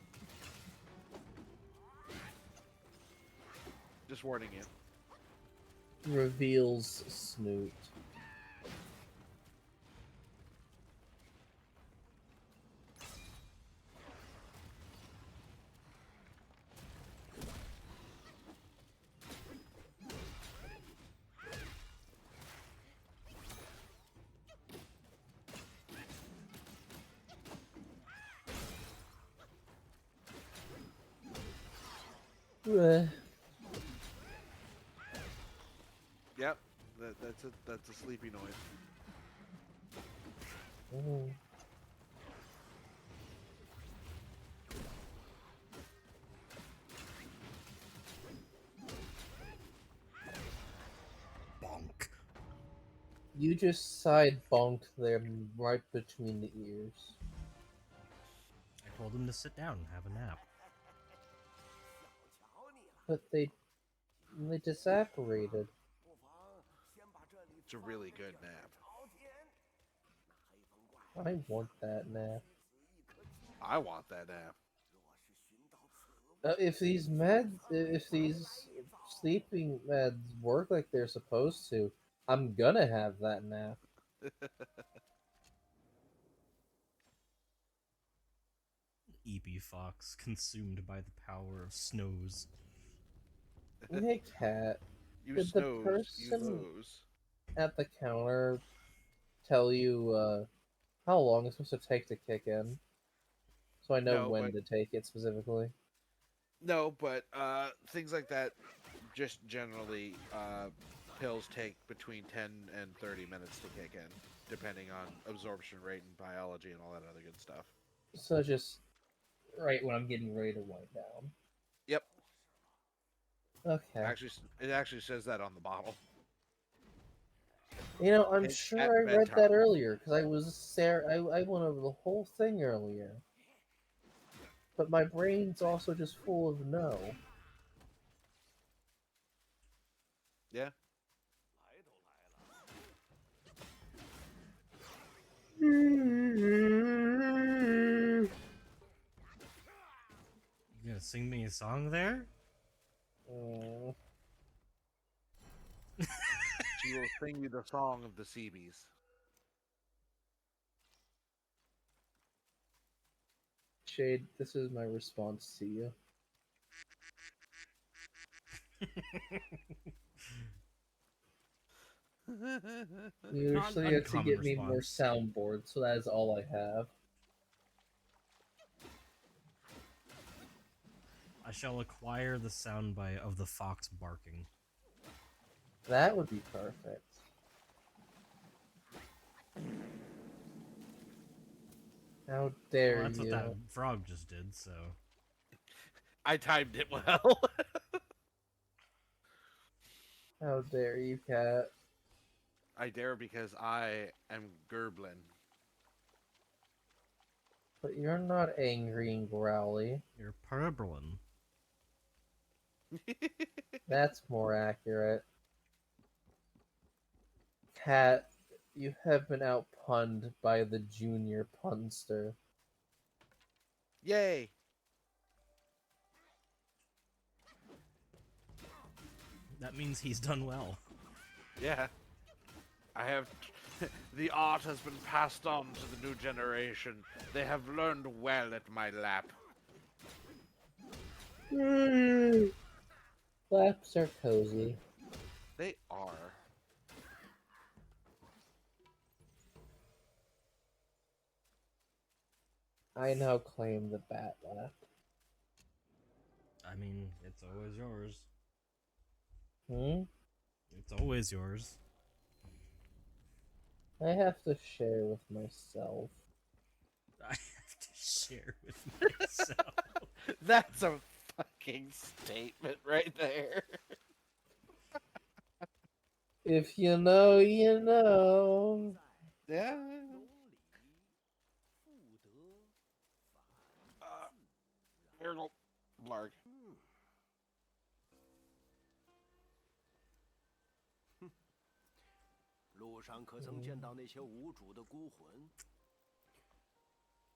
Just warning you. Reveals Snoot. Yep, that's a sleepy noise. Oh. Bonk. You just side bonked them right between the ears. I told him to sit down and have a nap. But they disapparated. It's a really good nap. I want that nap. I want that nap. If these sleeping meds work like they're supposed to, I'm gonna have that nap. EP Fox consumed by the power of snows. Hey, cat. You Did the snows, you person- lose. At the counter, tell you how long it's supposed to take to kick in, so I know No, when but- to take it specifically. No, but things like that, just generally, pills take between 10 and 30 minutes to kick in, depending on absorption rate and biology and all that other good stuff. So just right when I'm getting ready to wind down. Yep. Okay. Actually, it actually says that on the bottle. You know, I'm Hint sure at I read bedtime. that earlier because I went over the whole thing earlier. But my brain's also just full of no. Yeah. You gonna sing me a song there? Mm. She will sing you the song of the Seabees. Shade, this is my response to you. You Not usually an have to uncommon get me more response. soundboards, so that is all I have. I shall acquire the soundbite of the fox barking. That would be perfect. How dare Well, that's you? what that frog just did, so. I timed it well. How dare you, Cat? I dare because I am Gerblin. But you're not angry and growly. You're Purblin. That's more accurate. Cat, you have been outpunned by the junior punster. Yay! That means he's done well. Yeah. I have. The art has been passed on to the new generation. They have learned well at my lap. Laps are cozy. They are. I now claim the bat lap. I mean, it's always yours. Hmm? It's always yours. I have to share with myself. I have to share with myself. That's a fucking statement right there. If you know, you know. Yeah. 有理复得法 Here go. Blarg. 路上可曾见到那些无主的孤魂？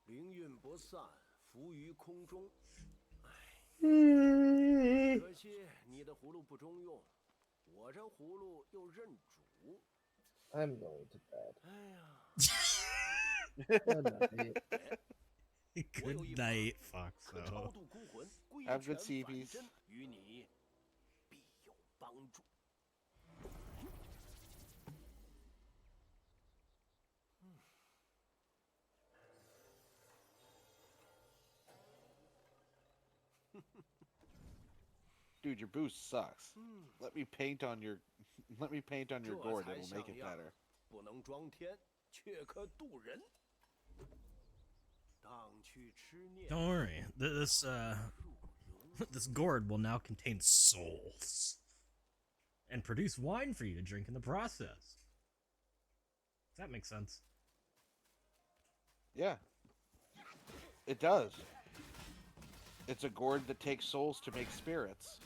灵运不散，浮于空中。可惜你的葫芦不中用，我这葫芦又认主。 I'm going to bed. 哎呀， Good night. 我有 Good 一法 night, 可超 Foxo. 度孤魂，归 Have good 全 CPs. 返真，与你必有帮助。 Dude, your boost sucks. Let me paint on your这 gourd. 才 It'll 像 make it 样 better. 不能装天，却可渡人。荡去痴念， Don't worry. This 入 this gourd will now contain souls and produce wine for you to drink in the process. Does that make sense? Yeah. It does. It's a gourd that takes souls to make spirits.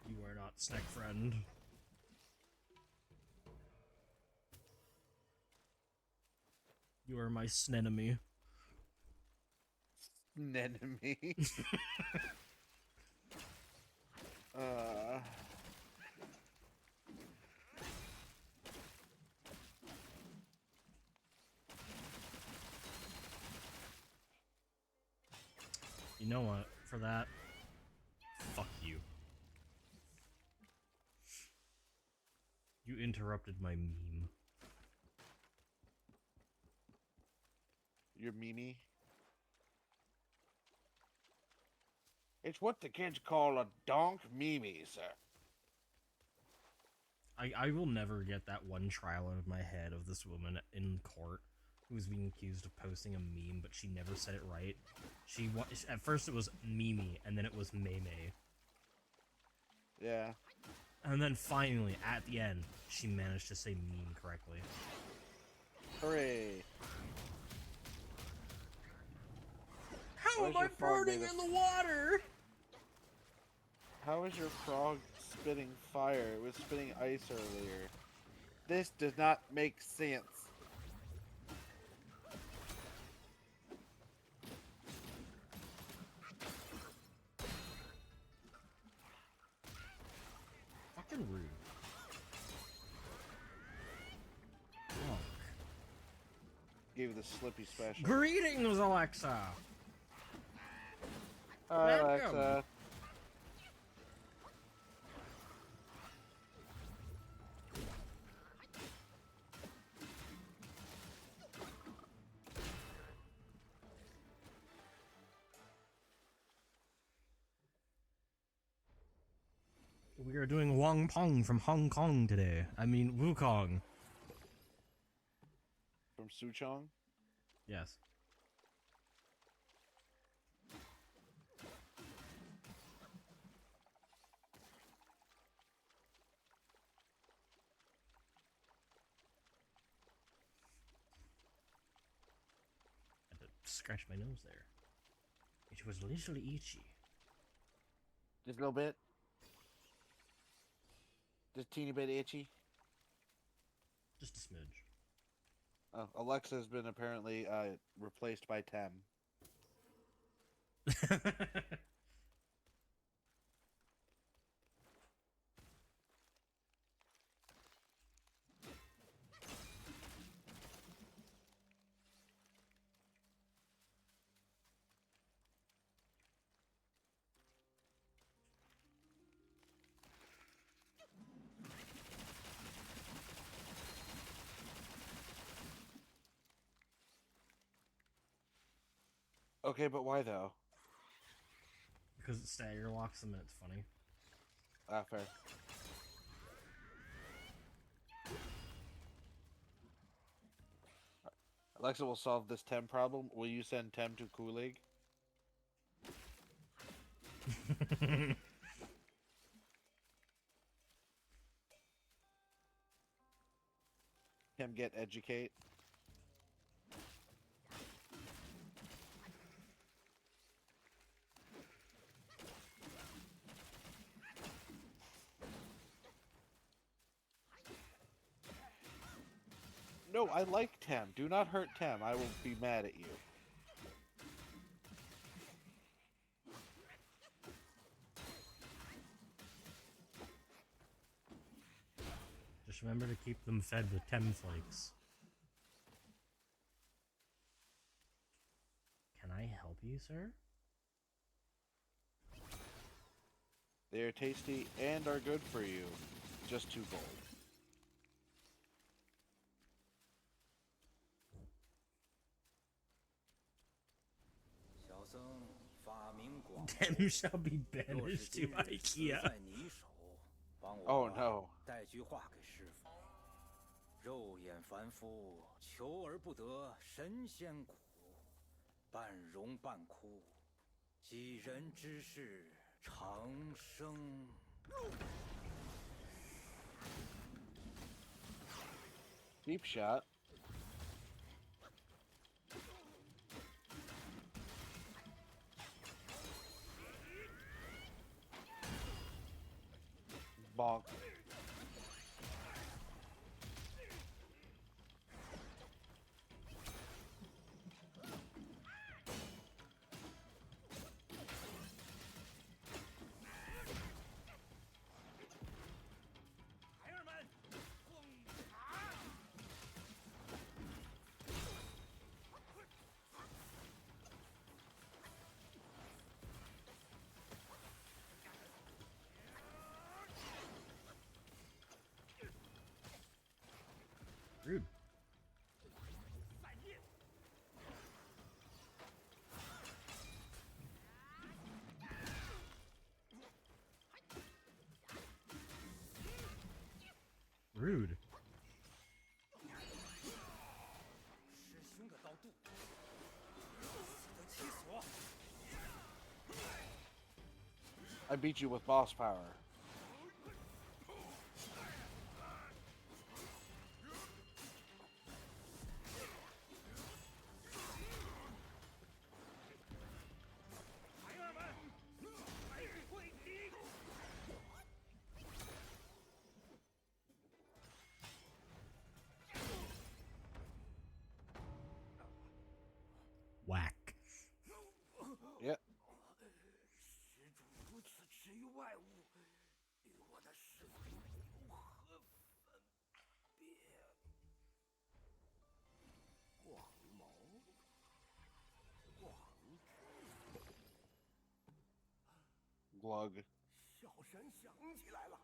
You are not snack friend. You are my snenemy. Enemy. uh. You know what? For that, fuck you. You interrupted my meme. Your Mimi. It's what the kids call a donk Mimi, sir. I will never get that one trial out of my head of this woman in court who was being accused of posting a meme, but she never said it right. At first it was Mimi, and then it was Meme. Yeah. And then finally, at the end, she managed to say meme correctly. Hooray. How Why am is I your frog burning made of- in the water? How is your frog spitting fire? It was spitting ice earlier. This does not make sense. Fucking rude. Oh. Gave the Slippy special. Greetings, Alexa! Hi, Welcome. Alexa. We are doing Wong Pong from Hong Kong today. I mean, Wukong. from Suchong. Yes. Had to scratch my nose there. It was literally itchy. Just a little bit. Just teeny bit itchy. Just a smidge. Alexa has been apparently replaced by Tem. Okay, but why though? Because it stagger locks them and it's funny. Ah, fair. Alexa will solve this Tem problem. Will you send Tem to Kulig? Tem get educate. No, I like Tem. Do not hurt Tem. I will be mad at you. Just remember to keep them fed with Tem flakes. Can I help you, sir? They are tasty and are good for you. Just too bold. Tem shall be banished to IKEA. Oh no. 带句话给师傅：肉眼凡夫，求而不得，神仙苦，半荣半枯，几人之事，长生。 Deep shot. Bonk. Rude. Rude. 师兄的刀度，死得其所。 I beat you with boss power. Whack. Yep. 施主如此痴于外物，与我的师父有何分别？广谋，广智， Glug. 小神想起来了，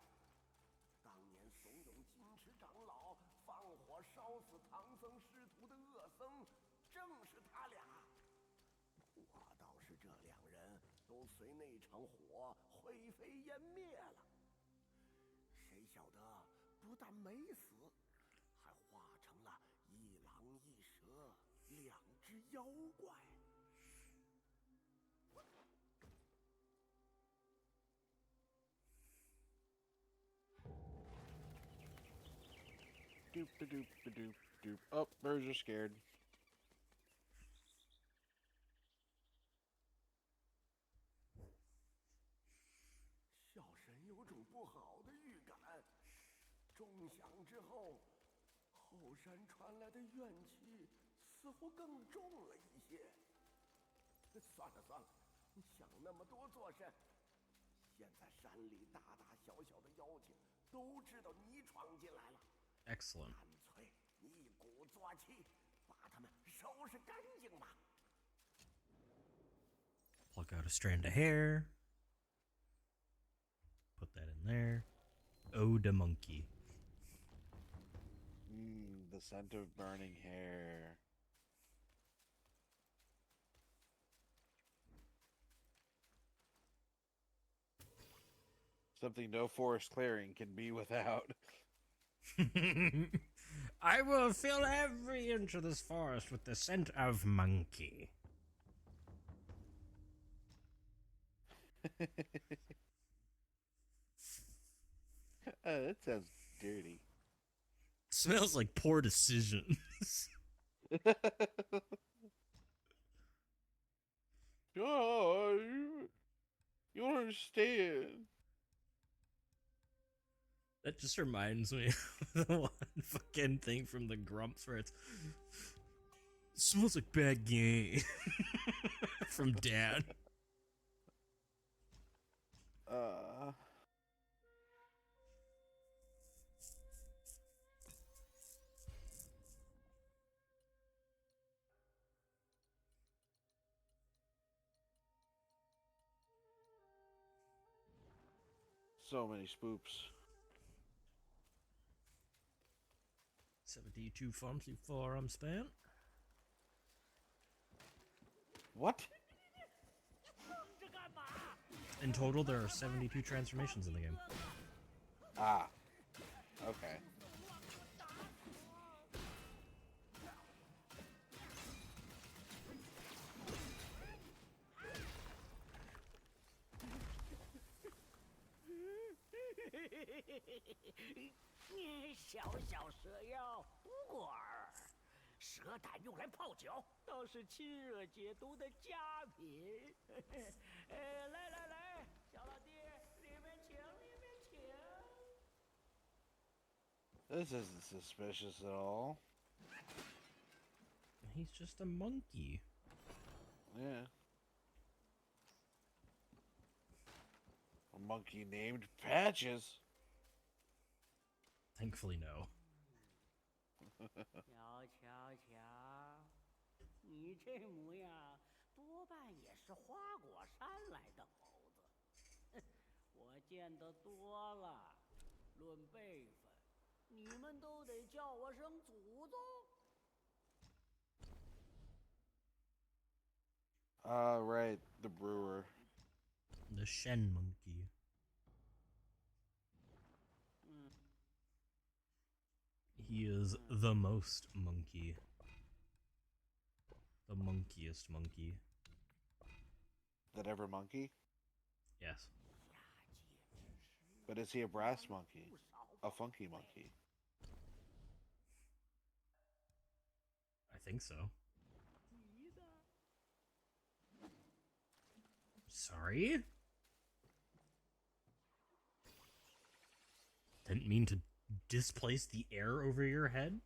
当年怂恿金池长老放火烧死唐僧师徒的恶僧，正是他俩。我倒是这两人都随那场火灰飞烟灭了，谁晓得不但没死，还化成了一狼一这两只妖怪。Doop a doop a doop doop. Oh, birds are scared. 小神有种不好的预感，钟响之后，后山传来的怨气似乎更重了一些。算了算了，想那么多做甚？现在山里大大小小的妖精都知道你闯进来了， Excellent. 干脆一鼓作气，把他们收拾干净吧。 Pluck out a strand of hair. Put that in there. Ode a monkey. The scent of burning hair. Something no forest clearing can be without. I will fill every inch of this forest with the scent of monkey. That sounds dirty. Smells like poor decisions. Oh, you don't understand. That just reminds me of the one fucking thing from the Grumps where it smells like bad game from Dad. So many spoops. 72 farms, you forearm span. What? In total, there are 72 transformations in the game. Ah. Okay.你小小蛇妖孤儿，蛇胆用来泡酒，倒是清热解毒的佳品。来来来，小老弟，里面请，里面请。 This isn't suspicious at all. He's just a monkey. Yeah. A monkey named Patches. Thankfully, no. 瞧瞧瞧，你这模样，多半也是花果山来的猴子。我见得多了，论辈分，你们都得叫我声祖宗。 Right, the brewer. The Shen monkey. He is the most monkey. The monkiest monkey. That ever monkey? Yes. But is he a brass monkey? A funky monkey? I think so. Sorry? Didn't mean to displace the air over your head?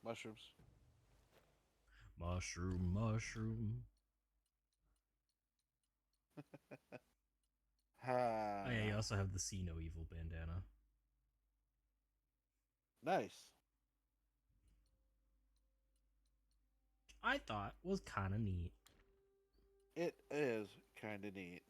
Mushrooms. Mushroom, mushroom. Oh yeah, you also have the See No Evil bandana. Nice. I thought was kind of neat. It is kind of neat.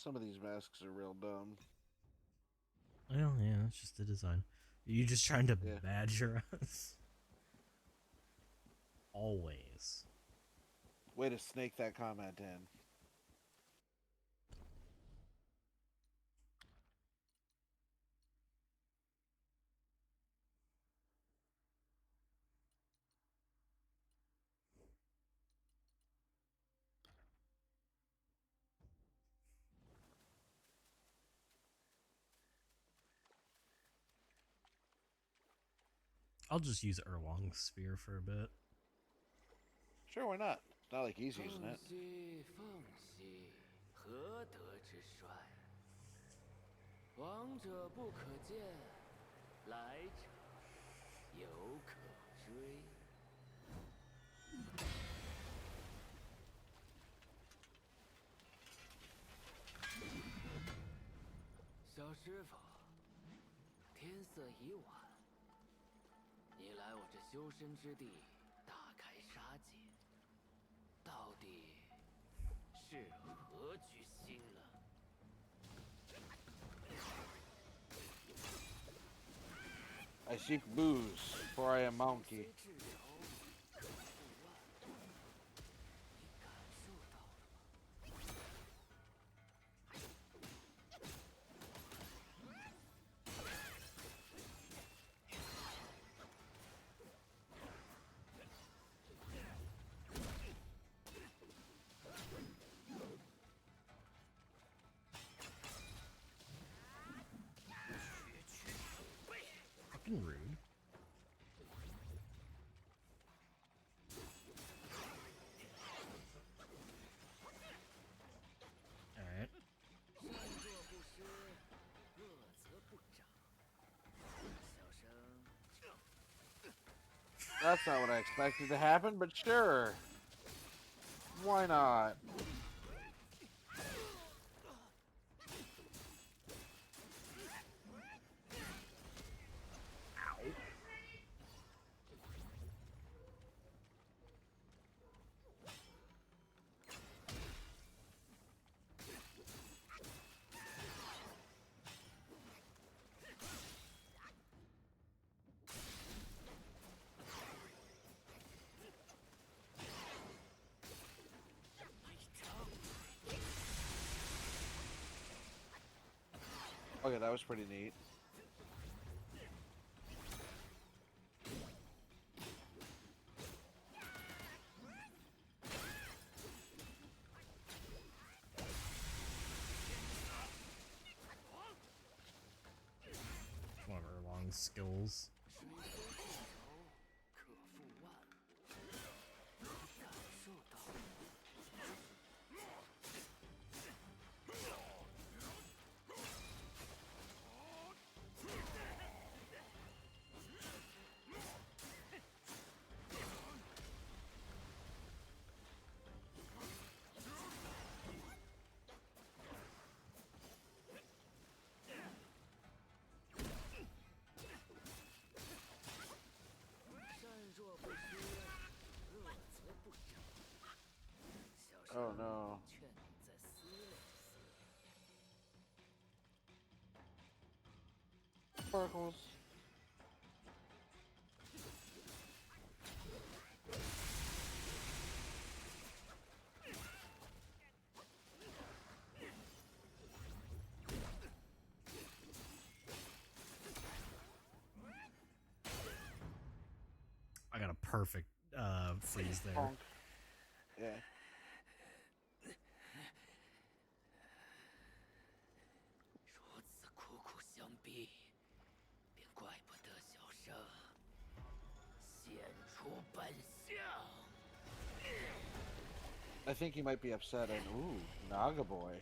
Some of these masks are real dumb. Well, yeah, it's just the design. Are you just trying to Yeah. badger us? Always. Way to snake that comment in. I'll just use Erlong's spear for a bit. Sure, why not? It's not like he's using it. 息缝隙，何德之帅？往者不可见，来者犹可追。小师傅，天色已晚，你来我这修身之地，大开杀戒，到底是何居心呢？ I seek booze, for I am monkey. 至柔可复万，你感受到了吗？ Fucking rude. Alright. 善作不施，恶则不长。小生 That's not what I expected to happen, but sure. Why not? Okay, that was pretty neat. One of Erlong's skills. 水深至柔，可复万。你感受到了吗？ 善若不施，恶则不长。小 Oh 生 no. 劝你再思量思量。 Sparkles. I got a perfect freeze there. Bonk. Yeah. 如此苦苦相逼，便怪不得小生现出本相。 I think he might be upset and ooh, Naga boy.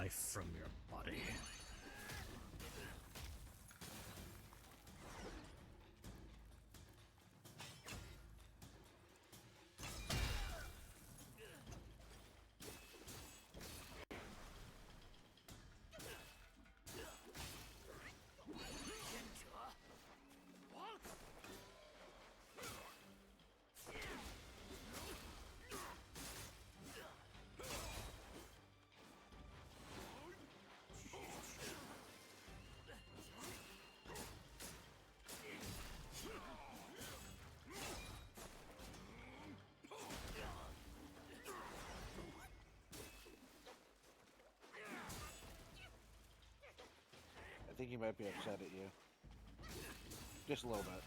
life from your body. I think he might be upset at you. Just a little bit.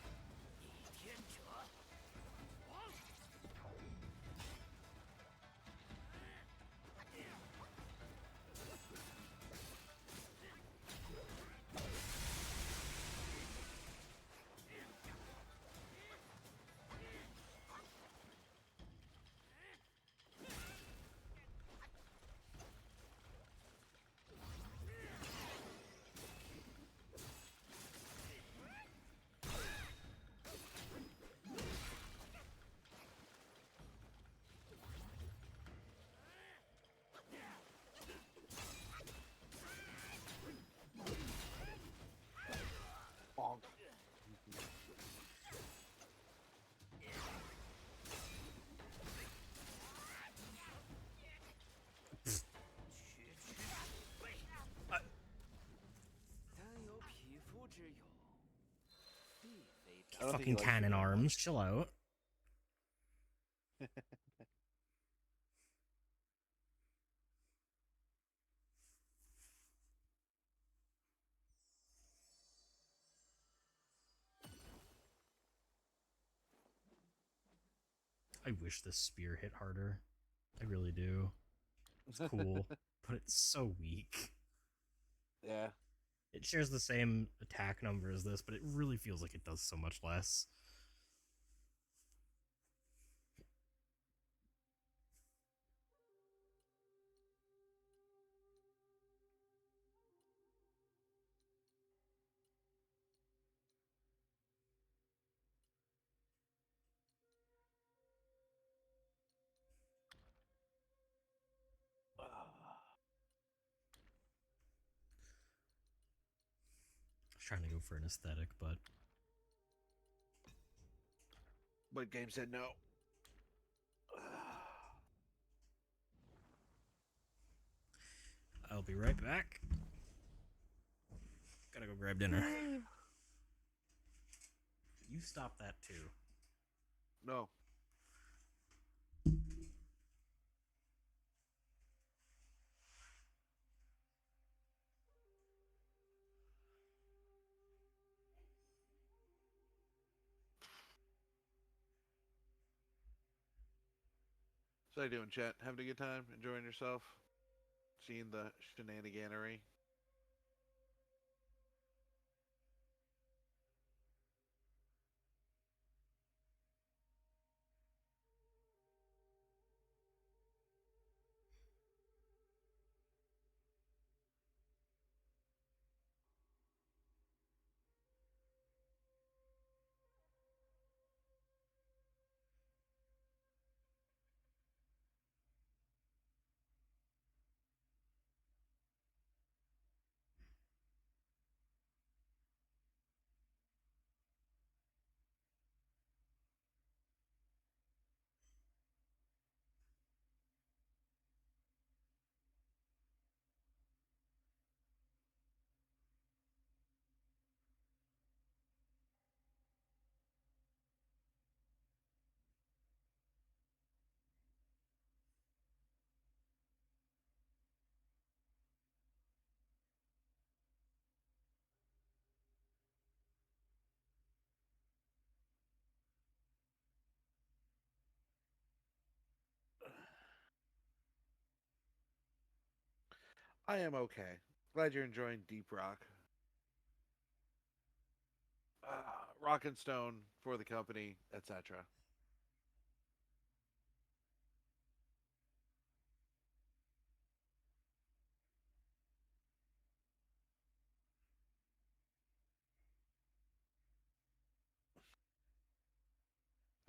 Bonk. I don't think he Fucking likes you cannon very arms, much. chill out. I wish this spear hit harder. I really do. It's cool, but it's so weak. Yeah. It shares the same attack number as this, but it really feels like it does so much less. I was trying to go for an aesthetic, but Game said no. I'll be right back. Gotta go grab dinner. You stop that too. No. So how you doing, chat? Having a good time? Enjoying yourself? Seeing the shenaniganery? I am okay. Glad you're enjoying Deep Rock. Rock and Stone for the company, etc.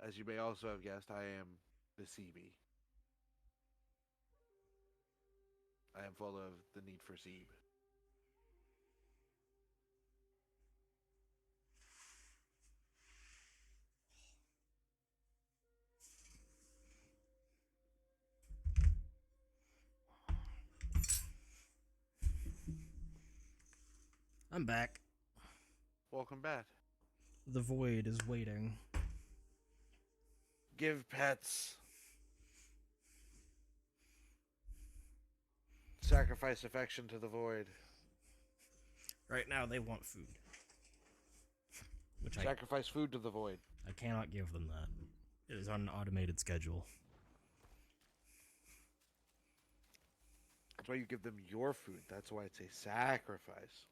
As you may also have guessed, I am the CB. I am full of the need for Seeb. I'm back. Welcome back. The void is waiting. Give pets. Sacrifice affection to the void. Right now, they want food. Which Sacrifice food to the void. I cannot give them that. It is on an automated schedule. That's why you give them your food. That's why it's a sacrifice.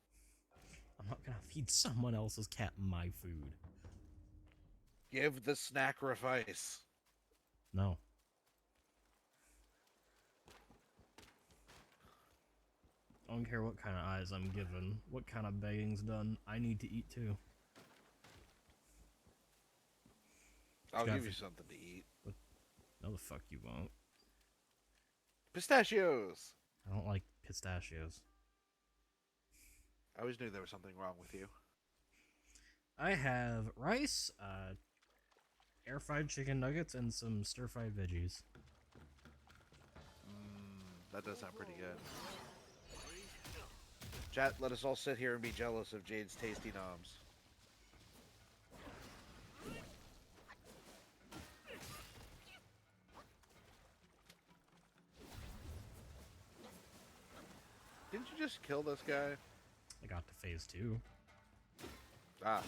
I'm not gonna feed someone else's cat my food. Give the sacrifice. No. I don't care what kind of eyes I'm given, what kind of begging's done. I need to eat too. I'll Got give you f- something to eat. No, the fuck you won't. Pistachios! I don't like pistachios. I always knew there was something wrong with you. I have rice, air fried chicken nuggets, and some stir fried veggies. That does sound pretty good. Chat, let us all sit here and be jealous of Jade's tasty noms. Didn't you just kill this guy? I got to phase 2. Ah.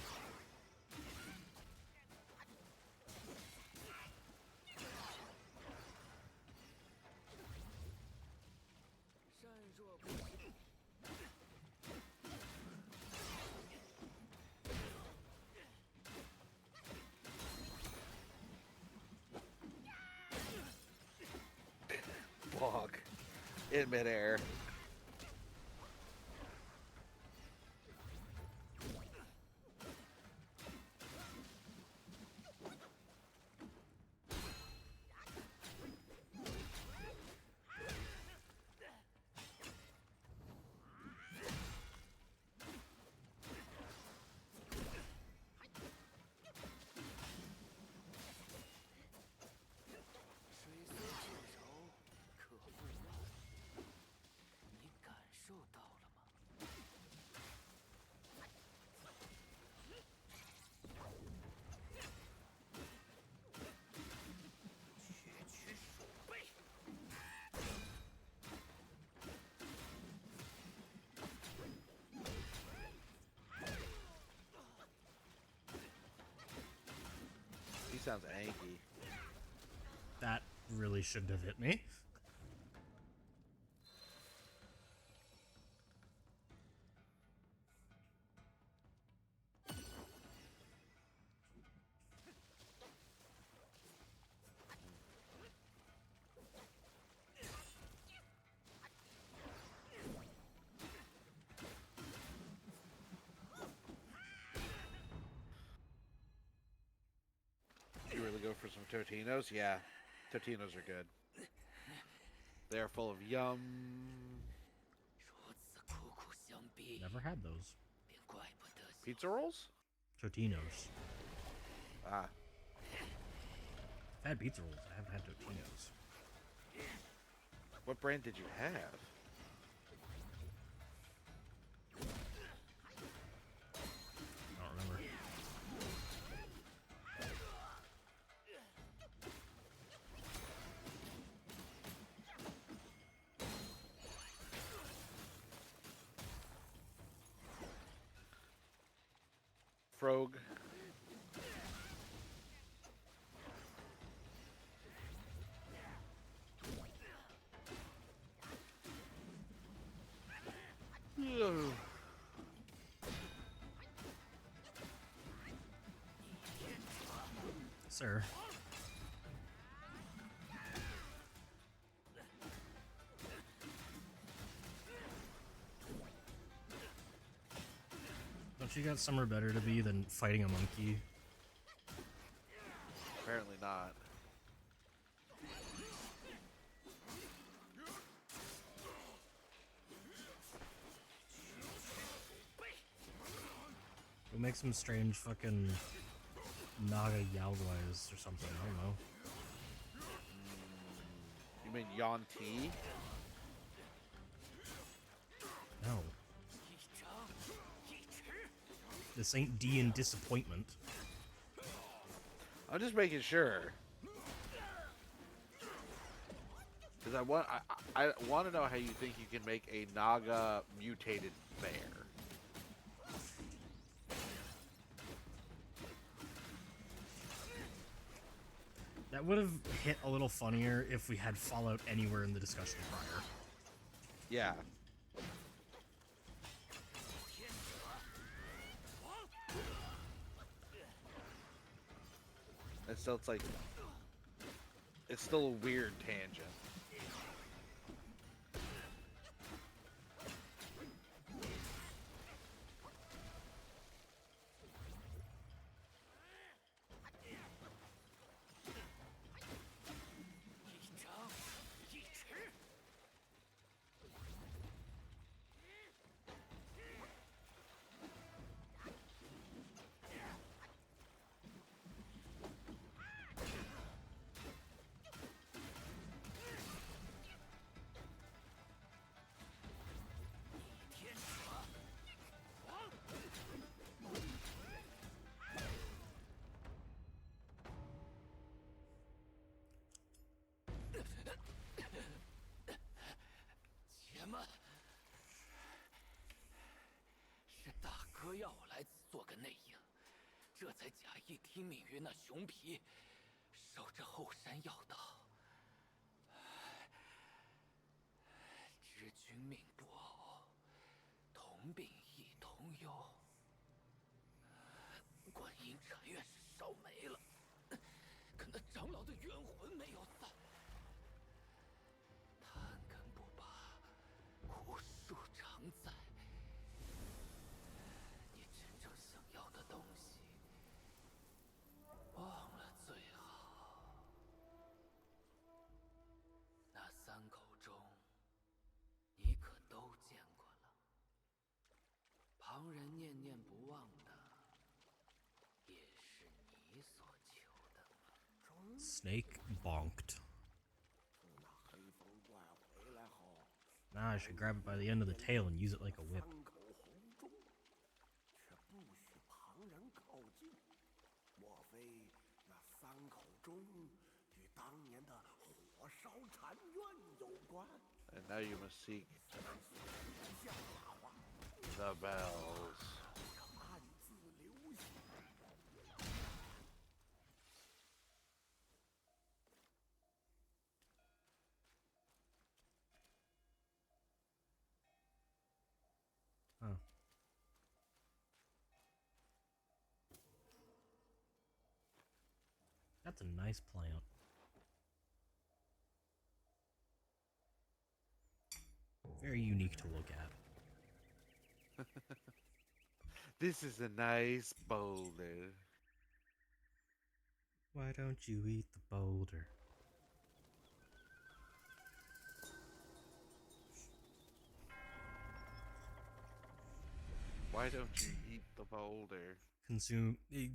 Block in midair. He sounds anky. That really shouldn't have hit me. You really go for some Totinos? Yeah, Totinos are good. They are full of yum. Never had those. Pizza rolls? Totinos. Ah, I've had pizza rolls. I haven't had Totinos. what brand did you have? I don't remember. Frog. Sir. Don't you got somewhere better to be than fighting a monkey? Apparently not. We'll make some strange fucking Naga Yaoguais or something. I don't know. You mean Yanti? No. This ain't D in disappointment. I'm just making sure. Because I want to know how you think you can make a Naga mutated bear. That would have hit a little funnier if we had Fallout anywhere in the discussion prior. Yeah. And so it's like, it's still a weird tangent.听命于那熊皮，守着后山要道。知君命不偶，同病亦同忧。观音禅院是烧没了，可那长老的冤魂没有散。贪根不拔，苦树常在。你真正想要的东西。 忘了最好。那三口钟，你可都见过了。旁人念念不忘的，也是你所求的吗 Snake bonked. Now I should grab it by the end of the tail and use it like a whip. 中与当年的火烧禅院有关。And now you must seek the bells. 暗自流血。Huh. That's a nice plant. Very unique to look at. This is a nice boulder. Why don't you eat the boulder? Why don't you eat the boulder? Consume a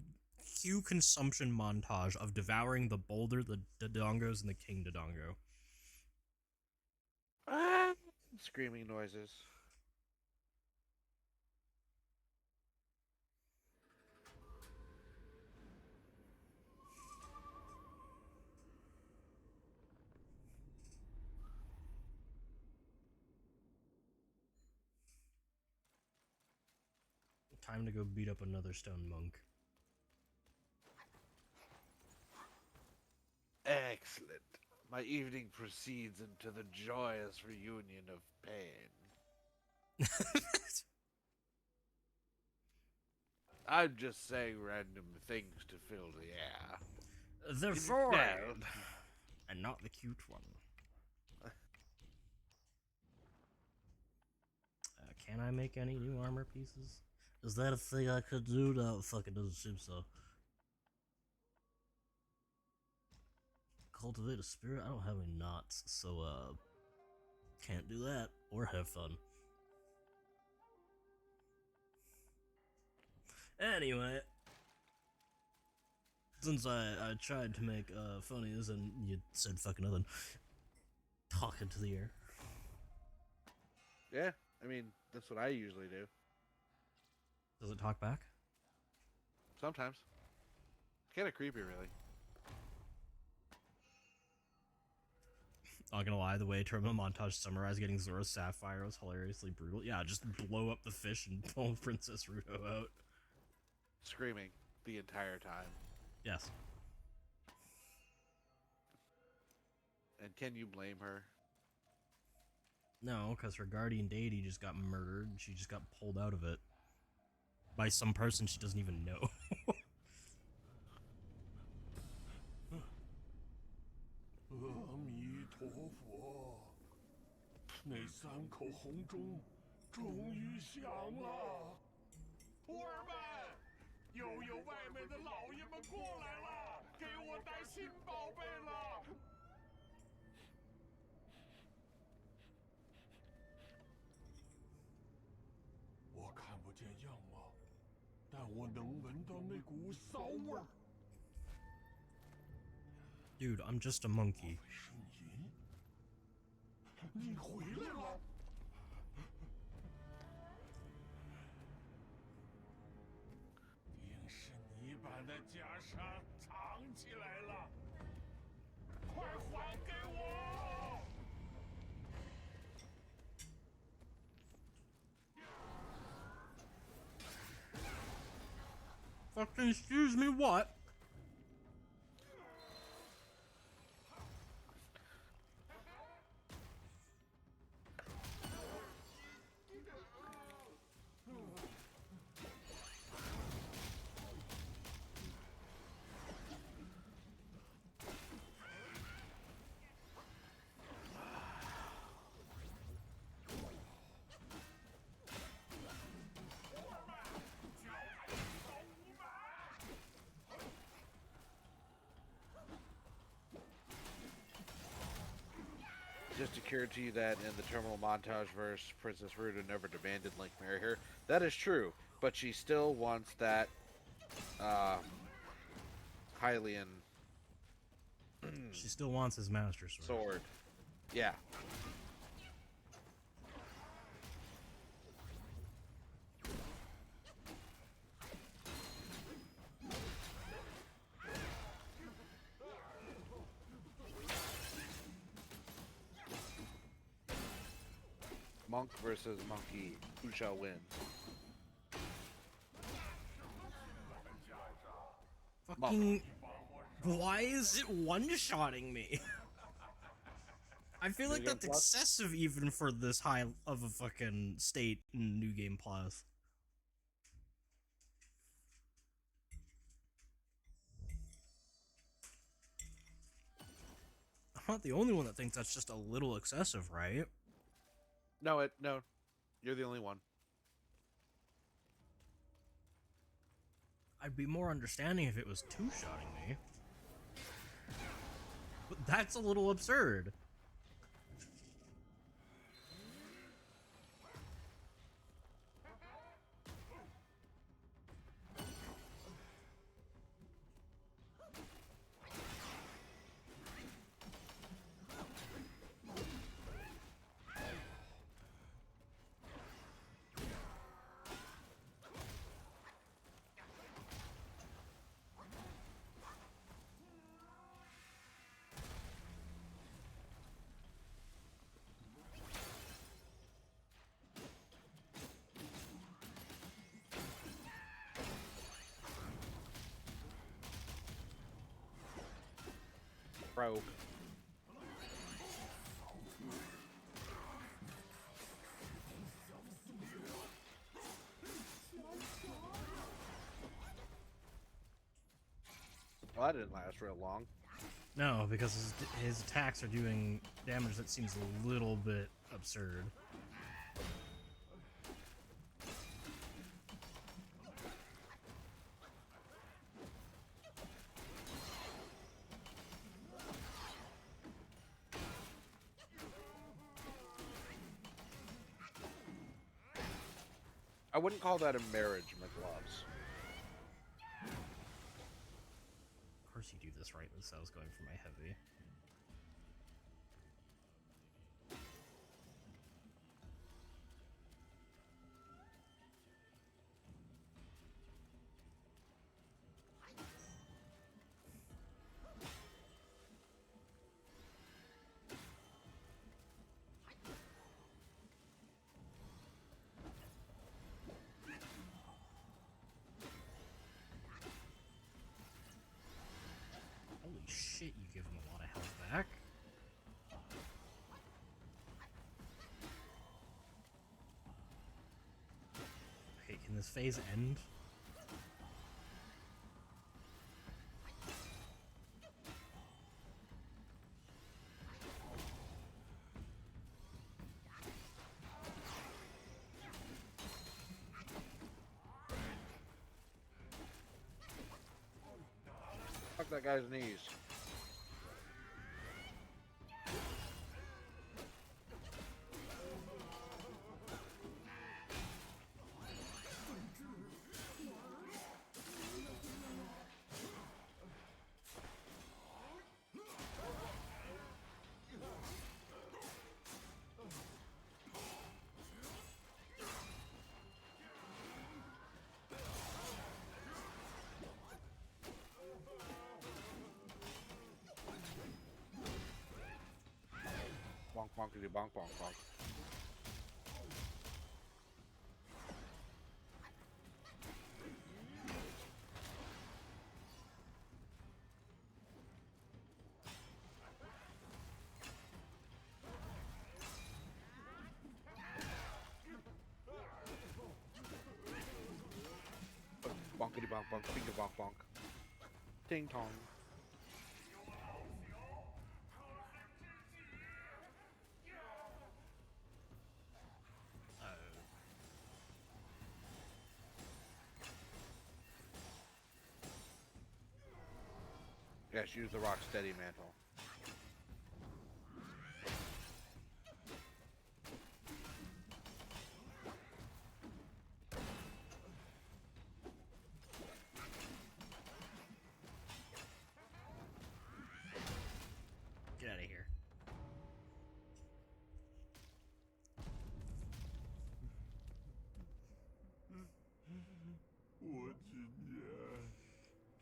cue consumption montage of devouring the boulder, the Dodongos, and the King Dodongo. Ah! Screaming noises. Time to go beat up another stone monk. Excellent. My evening proceeds into the joyous reunion of pain. I'm just saying random things to fill the air. The forehead, and not the cute one. Can I make any new armor pieces? Is that a thing I could do? No, it fucking doesn't seem so. cultivate a spirit? I don't have any knots, so can't do that or have fun. Anyway, since I tried to make funnies and you said fucking nothing, talking to the air. Yeah, I mean, that's what I usually do. Does it talk back? Sometimes. It's kind of creepy, really. Not gonna lie, the way Terminal Montage summarized getting Zora Sapphire was hilariously brutal. Yeah, just blow up the fish and pull Princess Ruto out. Screaming the entire time. Yes. And can you blame her? No, because her guardian deity just got murdered and she just got pulled out of it. By some person she doesn't even know. 阿弥陀佛，那3口红钟终于响了。徒儿们，又有外面的老爷们过来了，给我带新宝贝了。我看不见样貌，但我能闻到那股骚味儿。 Dude, I'm just a monkey. 是你？你回来了？定是你把那袈裟藏起来了，快还给我！ Fucking excuse me, what? Just occurred to you that in the Terminal Montage verse, Princess Ruto never demanded Link marry her. That is true, but she still wants that Hylian She still wants his master sword. sword. Yeah. Monk versus monkey. Who shall win? Fucking... Why is it one-shotting me? I feel like New Game that's Plus? excessive even for this high of a fucking state in New Game Plus. I'm not the only one that thinks that's just a little excessive, right? No, no. You're the only one. I'd be more understanding if it was two-shotting me. But that's a little absurd. Pro. Well, that didn't last real long. No, because his attacks are doing damage that seems a little bit absurd. wouldn't call that a marriage, McLoves. Of course you do this right, as I was going for my heavy. Holy shit, you give him a lot of health back. Okay, can this phase end? Fuck that guy's knees. Bonk bonkity bonk bonk bonk. Bonkity bonk bonk, finger bonk bonk. Ding tong. Yes, use the rock steady mantle. Get out of here.我今年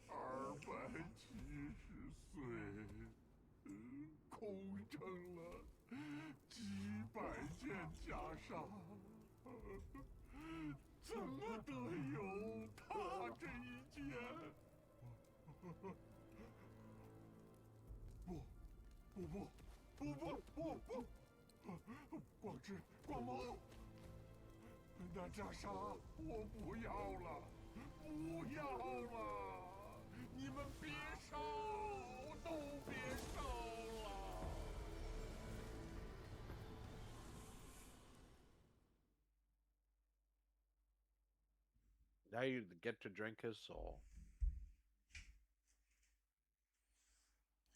270岁，空城了几百件袈裟，怎么得有他这一件？不不不不不不不！广志，广谋，那袈裟我不要了，不要了！你们别烧，都别烧了！ Now you get to drink his soul.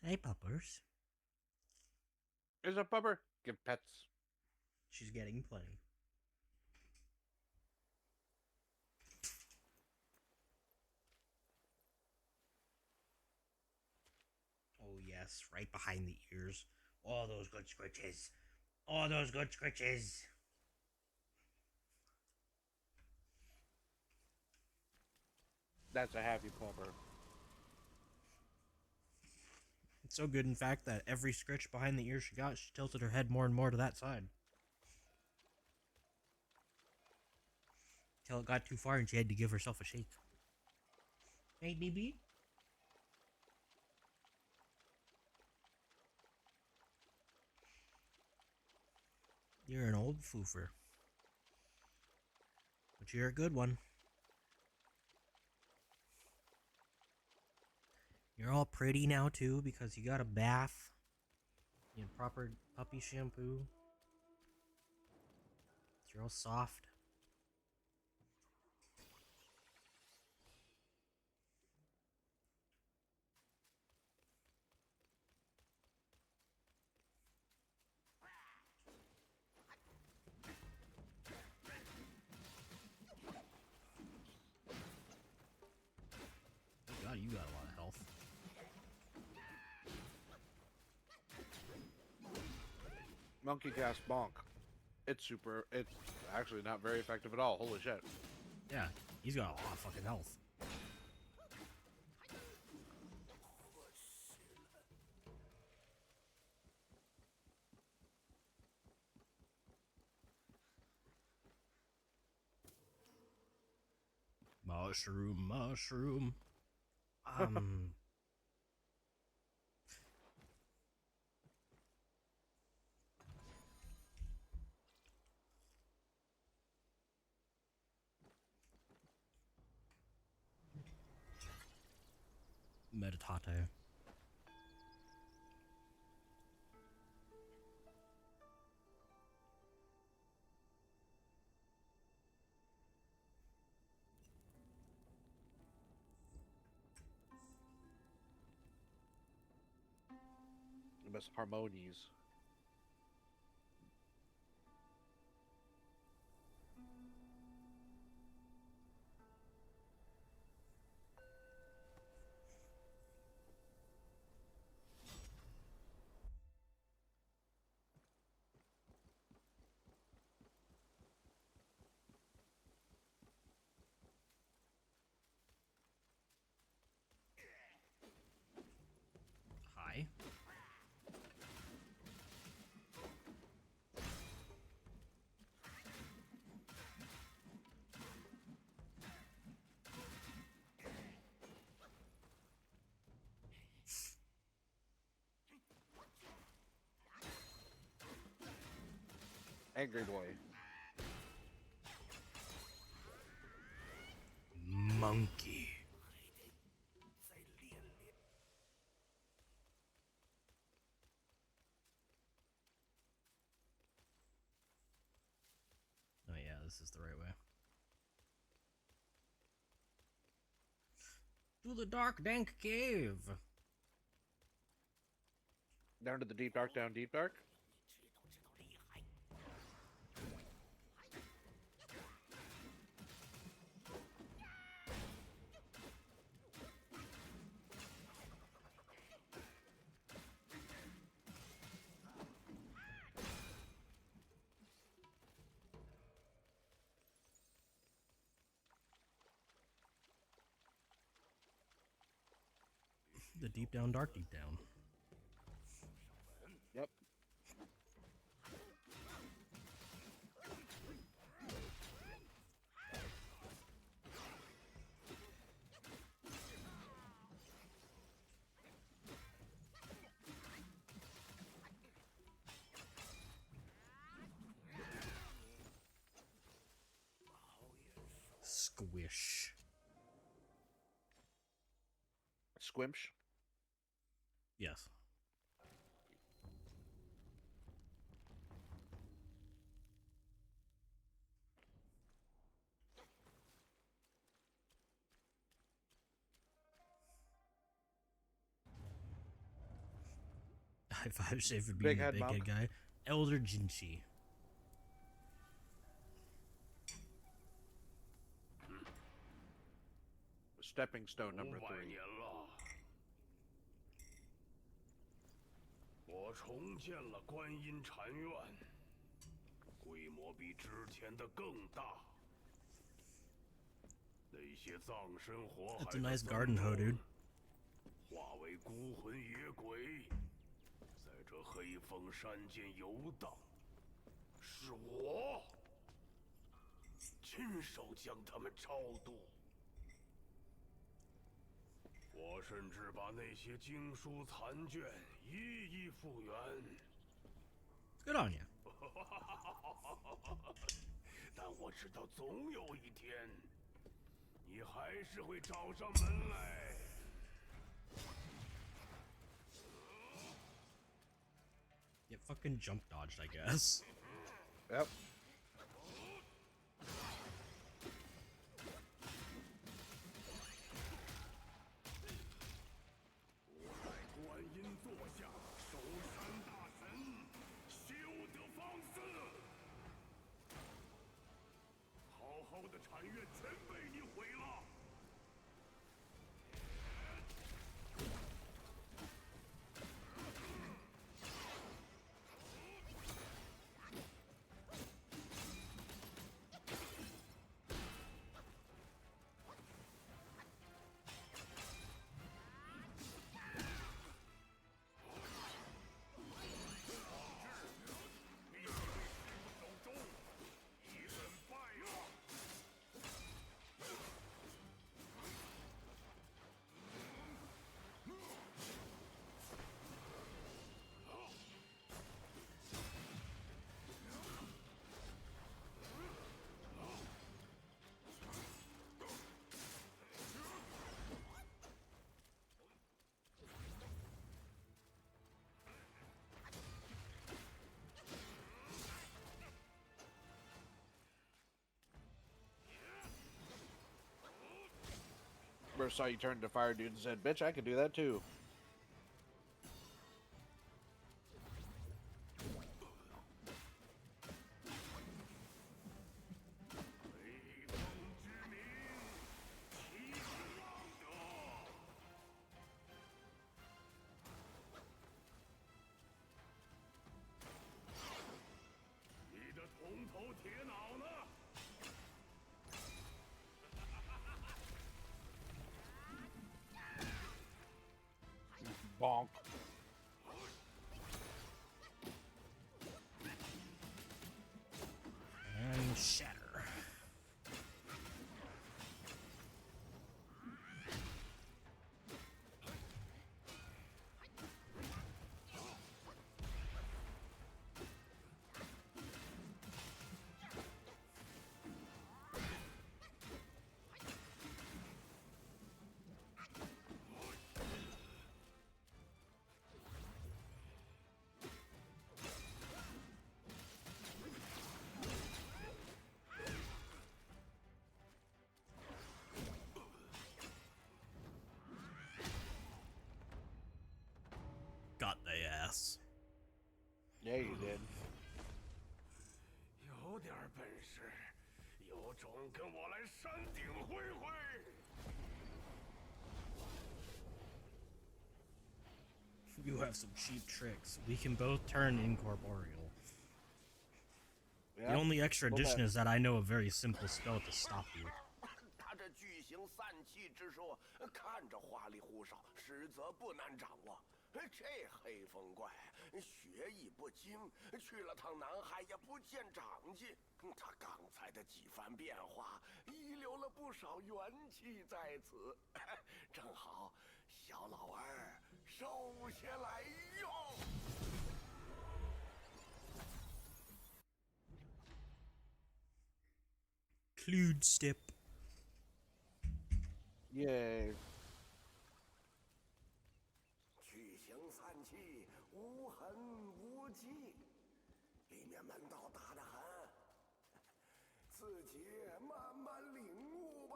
Hey, puppers. Here's a pupper. Give pets. She's getting plenty. Oh, yes, right behind the ears. All those good scritches. All those good scritches. That's a happy pupper. It's so good, in fact, that every scritch behind the ears she got, she tilted her head more and more to that side. Till it got too far and she had to give herself a shake. Hey, BB? You're an old foofer. But you're a good one. You're all pretty now, too, because you got a bath. You had proper puppy shampoo. You're all soft. Monkey cast bonk. It's actually not very effective at all. Holy shit. Yeah, he's got a lot of fucking health. Mushroom. Meditate. Miss Harmonies. Hi. Angry boy. Monkey. Oh yeah, this is the right way. To the dark, dank cave. Down to the deep dark, down deep dark. The deep down, dark deep down. Yep. Squish. Squimsh. Yes. High five save for being Big a head big head monk. guy. Elder Jinchi. Stepping stone number 500 3. 年了，我重建了观音禅院，规模比之前的更大。那些葬身火海 That's 的 a nice 僧 garden hoe, 众 dude. 化为孤魂野鬼，在这黑风山间游荡。是我亲手将他们超度。我甚至把那些经书残卷一一复原。 Good on you. 但我知道总有一天，你还是会找上门来。 Get fucking jump dodged, I guess. Yep. Bro saw you turn into fire dude and said, "Bitch, I could do that too." Bonk. And shatter. Got they ass. Yeah, you did. 有点本事，有种跟我来山顶会会。You have some cheap tricks. We can both turn incorporeal. Yeah. The only extra Well, addition that- is that I know a very simple spell to stop you. 他这巨型散气之术，看着花里胡哨，实则不难掌握。这黑风怪学艺不精，去了趟南海也不见长进。他刚才的几番变化，遗留了不少元气在此，正好小老二收下来用。 Clued step. Yay. 巨型散气无痕无迹，里面门道大得很，自己慢慢领悟吧。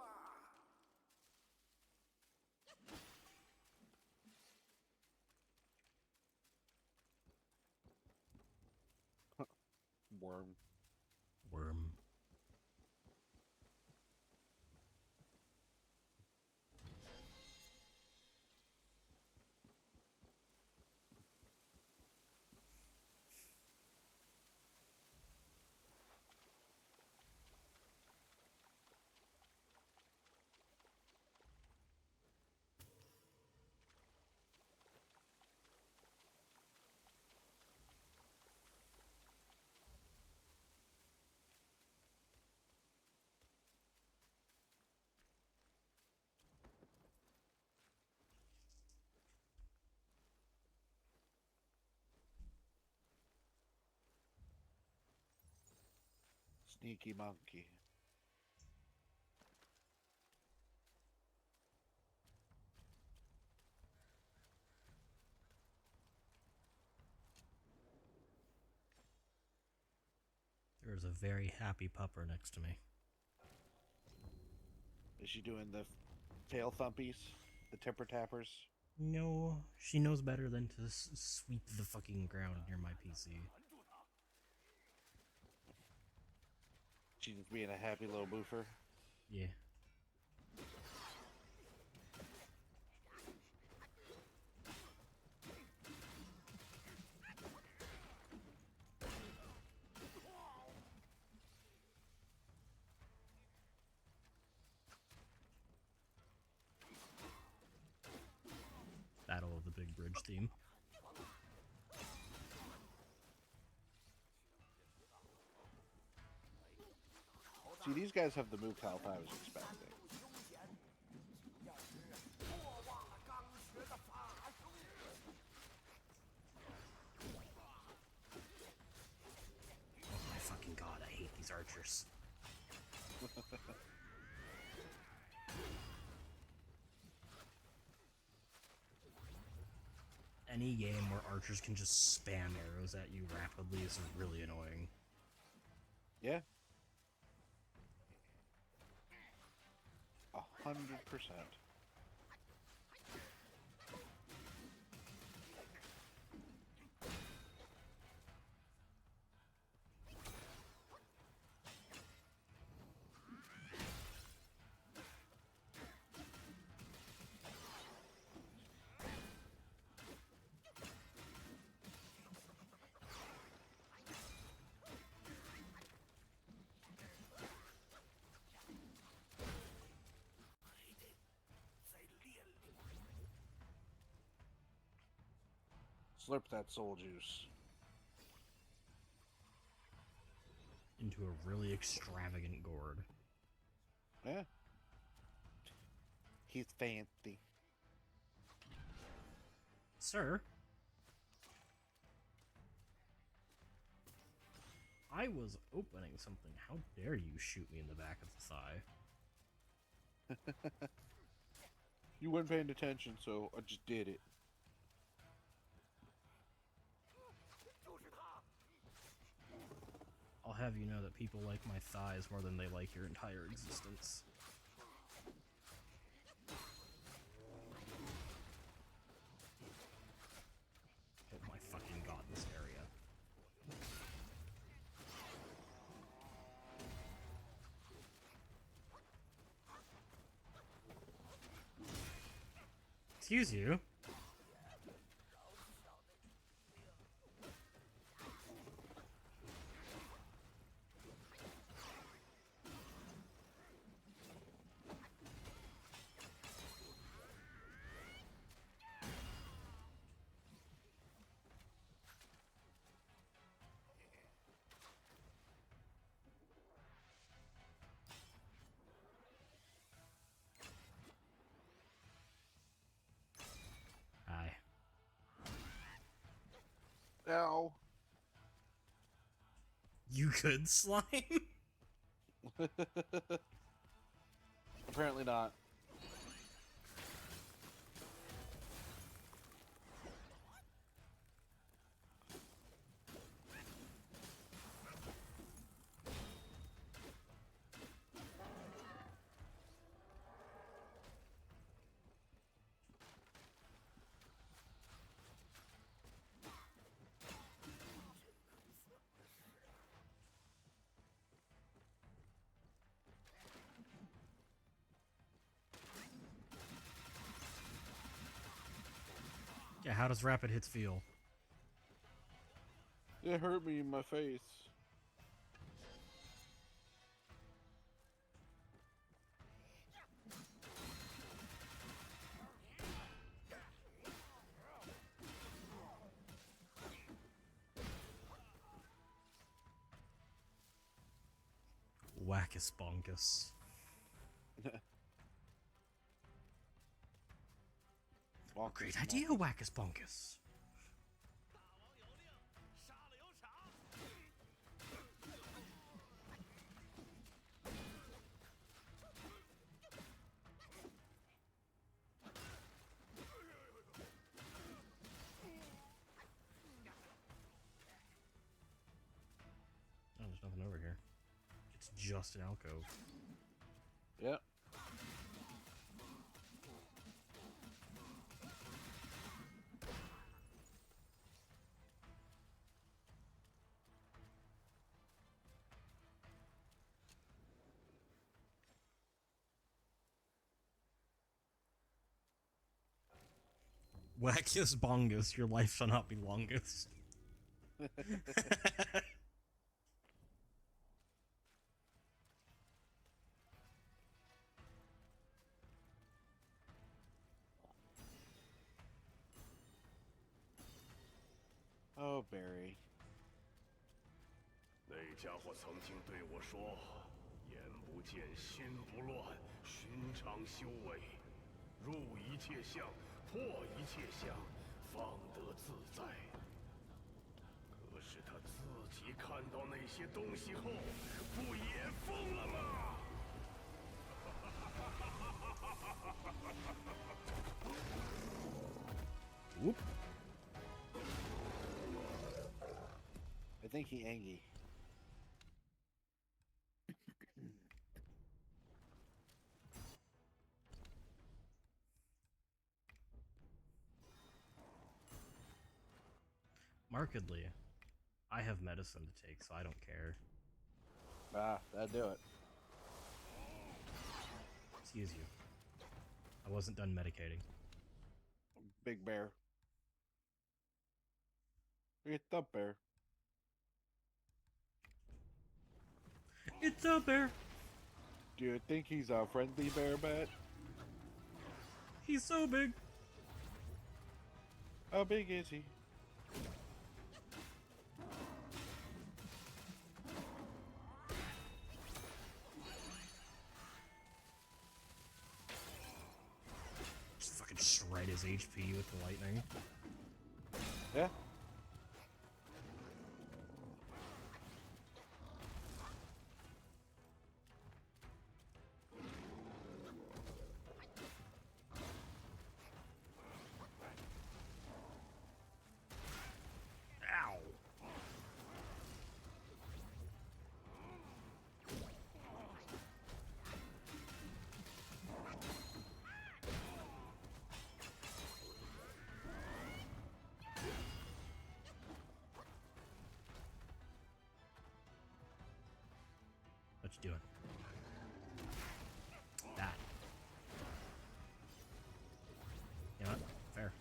Worm. Worm. Sneaky monkey. There's a very happy pupper next to me. Is she doing the tail thumpies? The temper tappers? No, she knows better than to sweep the fucking ground near my PC. She's just being a happy little boofer. Yeah. Battle of the Big Bridge theme. See, these guys have the move health I was expecting. Oh my fucking god, I hate these archers. Any game where archers can just spam arrows at you rapidly is really annoying. Yeah. 100%. Slurp that soul juice. Into a really extravagant gourd. Yeah. He's fancy. Sir? I was opening something. How dare you shoot me in the back of the thigh? You weren't paying attention, so I just did it. I'll have you know that people like my thighs more than they like your entire existence. Oh my fucking god, this area. Excuse you. Hi. Ow. You could slime? Apparently not. Yeah, how does rapid hits feel? It hurt me in my face. Wackus bonkus. Well, Great idea, Wackus bonkus. Oh, there's nothing over here. It's just an alcove. Yep. Wackus bongus, your life shall not be longest. Oh, Barry. 那家伙曾经对我说：“眼不见心不乱，寻常修为，入一切相，破一切相，方得自在。”可是他自己看到那些东西后，不也疯了吗？ Whoop. I think he angry. Markedly. I have medicine to take, so I don't care. Ah, that'd do it. Excuse you. I wasn't done medicating. Big bear. It's up, bear. It's a bear! Do you think he's a friendly bear, Bat? He's so big! How big is he? shred his HP with the lightning. Yeah. Ow. What you doing? That. You know what? Fair.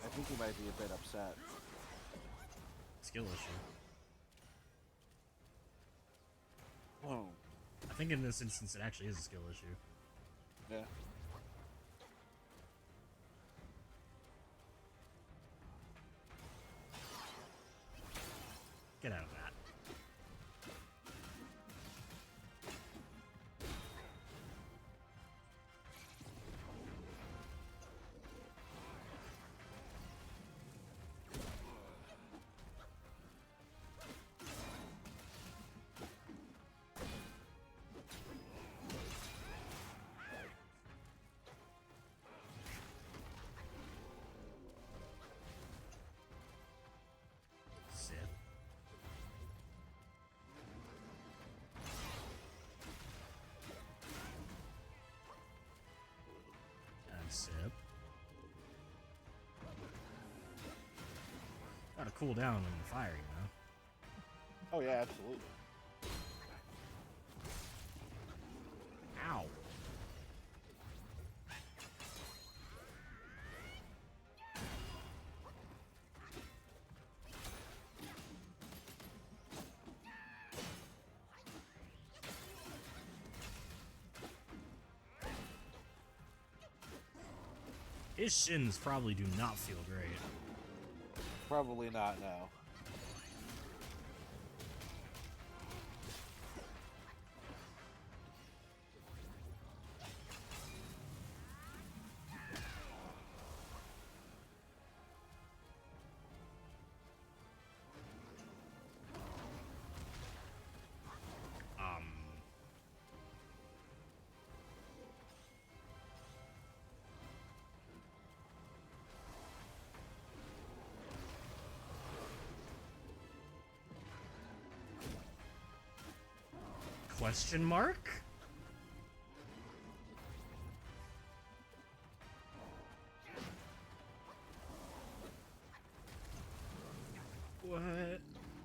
I think he might be a bit upset. Skill issue. Oh. I think in this instance it actually is a skill issue. Yeah. Get out of that. Sip. And sip. Gotta cool down on the fire, you know? Oh yeah, absolutely. Ow. His shins probably do not feel great. Probably not now. Question mark?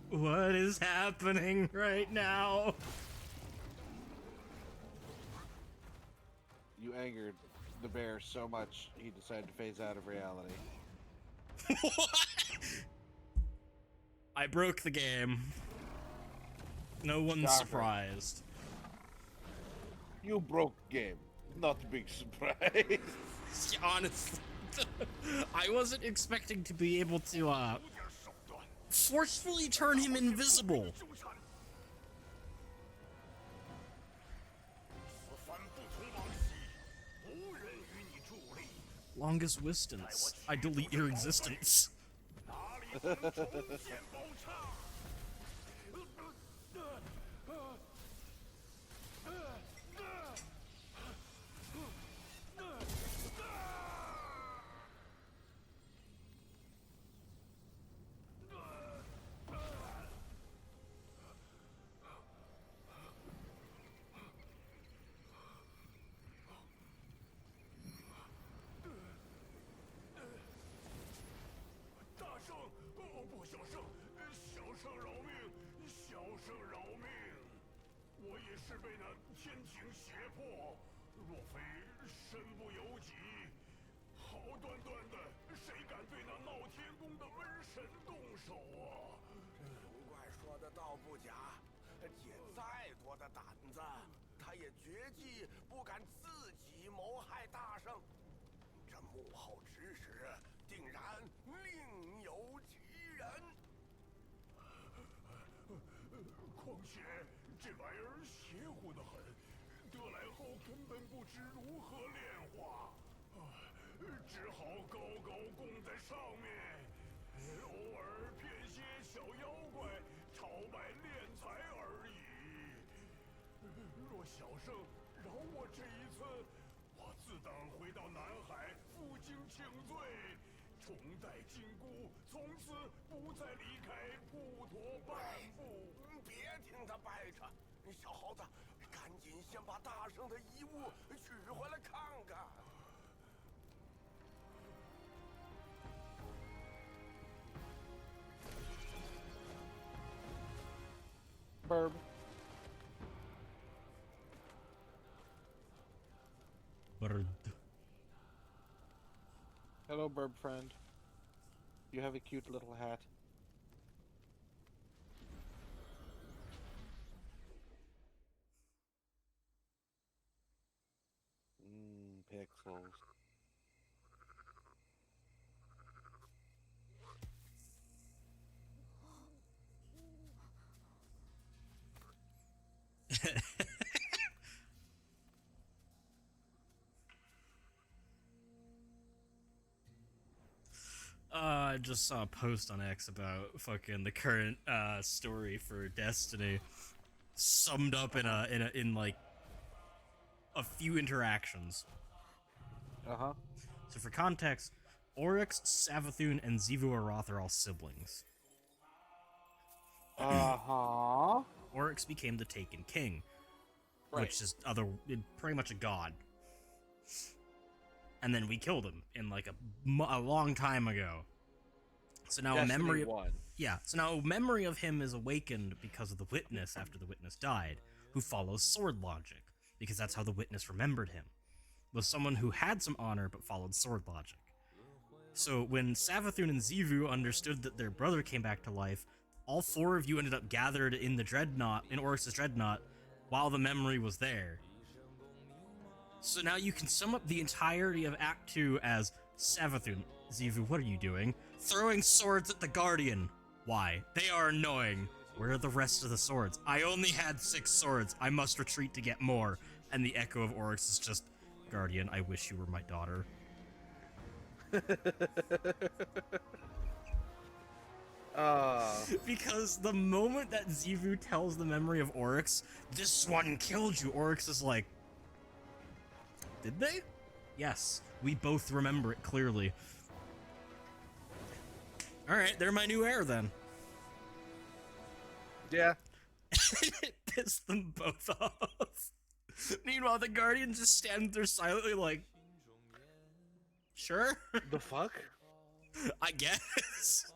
What is happening right now? You angered the bear so much he decided to phase out of reality. What? I broke the game. No one's Shocker. surprised. You broke game. Not a big surprise. Honestly, I wasn't expecting to be able to forcefully turn him invisible. Longest distance. I delete your existence. 谋害大圣，这幕后指使定然另有其人。况且这玩意儿邪乎的很，得来后根本不知如何炼化，只好高高供在上面，偶尔骗些小妖怪朝拜敛财而已。若小圣饶我这一次，我自当回到南海负荆请罪，重戴金箍，从此不再离开普陀半步。别听他掰扯，小猴子，赶紧先把大圣的遗物取回来看看。Burb. Bird. Hello, Burb friend. You have a cute little hat. Pixels. I just saw a post on X about fucking the current story for Destiny, summed up in like a few interactions. Uh-huh. So for context, Oryx, Savathun, and Xivu Arath are all siblings. Uh-huh. Oryx became the Taken King, Right. which is pretty much a god. And then we killed him in like a long time ago. So now Destiny a memory. 1. Yeah, so now a memory of him is awakened because of the Witness after the Witness died, who follows sword logic, because that's how the Witness remembered him, was someone who had some honor but followed sword logic. So when Savathun and Xivu understood that their brother came back to life, all four of you ended up gathered in the Dreadnought, in Oryx's Dreadnought, while the memory was there. So now you can sum up the entirety of Act 2 as Savathun, Xivu, what are you doing? Throwing swords at the Guardian. Why? They are annoying. Where are the rest of the swords? I only had 6 swords. I must retreat to get more. And the echo of Oryx is just, Guardian, I wish you were my daughter. Because the moment that Xivu tells the memory of Oryx, this one killed you, Oryx is like, did they? Yes, we both remember it clearly. Alright, they're my new heir then. Yeah. It pissed them both off. Meanwhile, the Guardian just stands there silently like, sure? The fuck? I guess.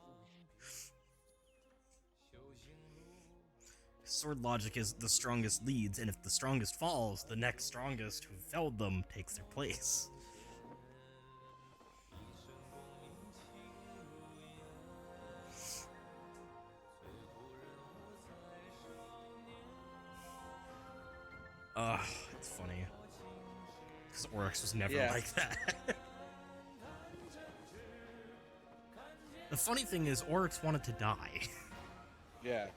Sword logic is the strongest leads, and if the strongest falls, the next strongest who felled them takes their place. It's funny. Because Oryx was never like that. The funny thing is, Oryx wanted to die. Yeah.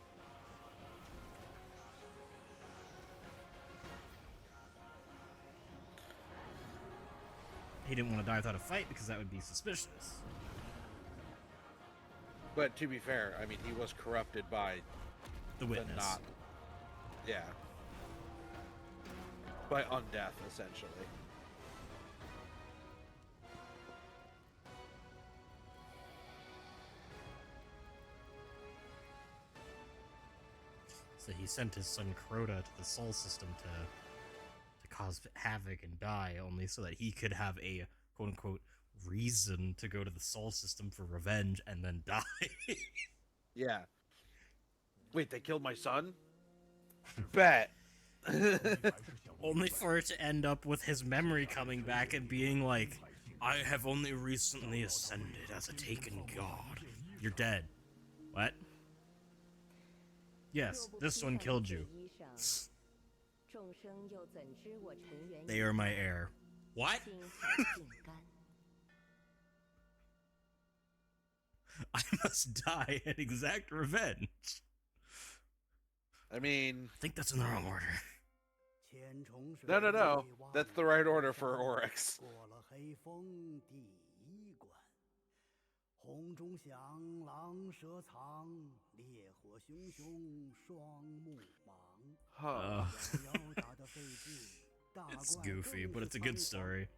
He didn't want to die without a fight because that would be suspicious. But to be fair, I mean, he was corrupted by The Witness. Yeah. By undeath, essentially. So he sent his son Crota to the Sol system to cause havoc and die, only so that he could have a quote-unquote reason to go to the Sol system for revenge and then die. Yeah. Wait, they killed my son? Bet. Only for it to end up with his memory coming back and being like, I have only recently ascended as a taken god. You're dead. What? Yes, this one killed you. They are my heir. What? 心海尽干。 I must die and exact revenge. I mean, I think that's in the wrong order. no. That's the right order for Oryx. 过了黑风第一关，红中响，狼蛇藏，烈火熊熊，双目盲。 Huh. 遥遥打得费劲，大 It's 怪 goofy, 更 but 是 it's a good 彷 story.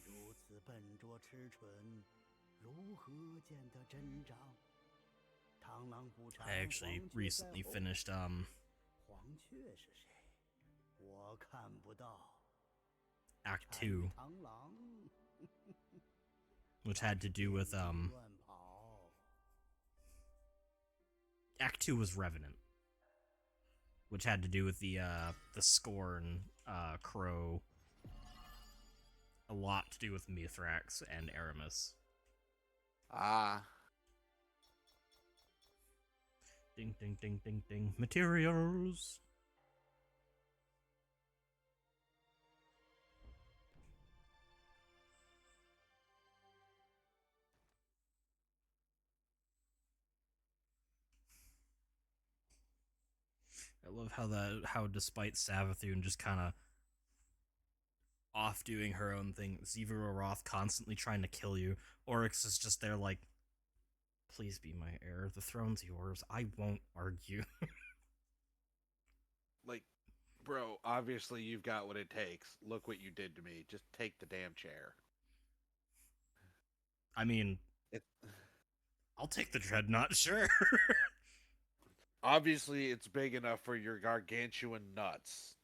如此笨拙痴蠢，如何见得真章？螳螂捕蝉， I actually 黄雀在 recently 后 finished 黄雀是谁？我看不到。 Act 单 2, 螳螂 which had to do with 乱跑。 Act 2 was Revenant, which had to do with the Scorn Crow. A lot to do with Mithrax and Aramis. Ah. Ding ding ding ding ding. Materials. I love how despite Savathun just kind of off doing her own thing, Zevira Roth constantly trying to kill you, Oryx is just there like, please be my heir. The throne's yours. I won't argue. Like, bro, obviously you've got what it takes. Look what you did to me. Just take the damn chair. I mean, I'll take the Dreadnought, sure. Obviously, it's big enough for your gargantuan nuts.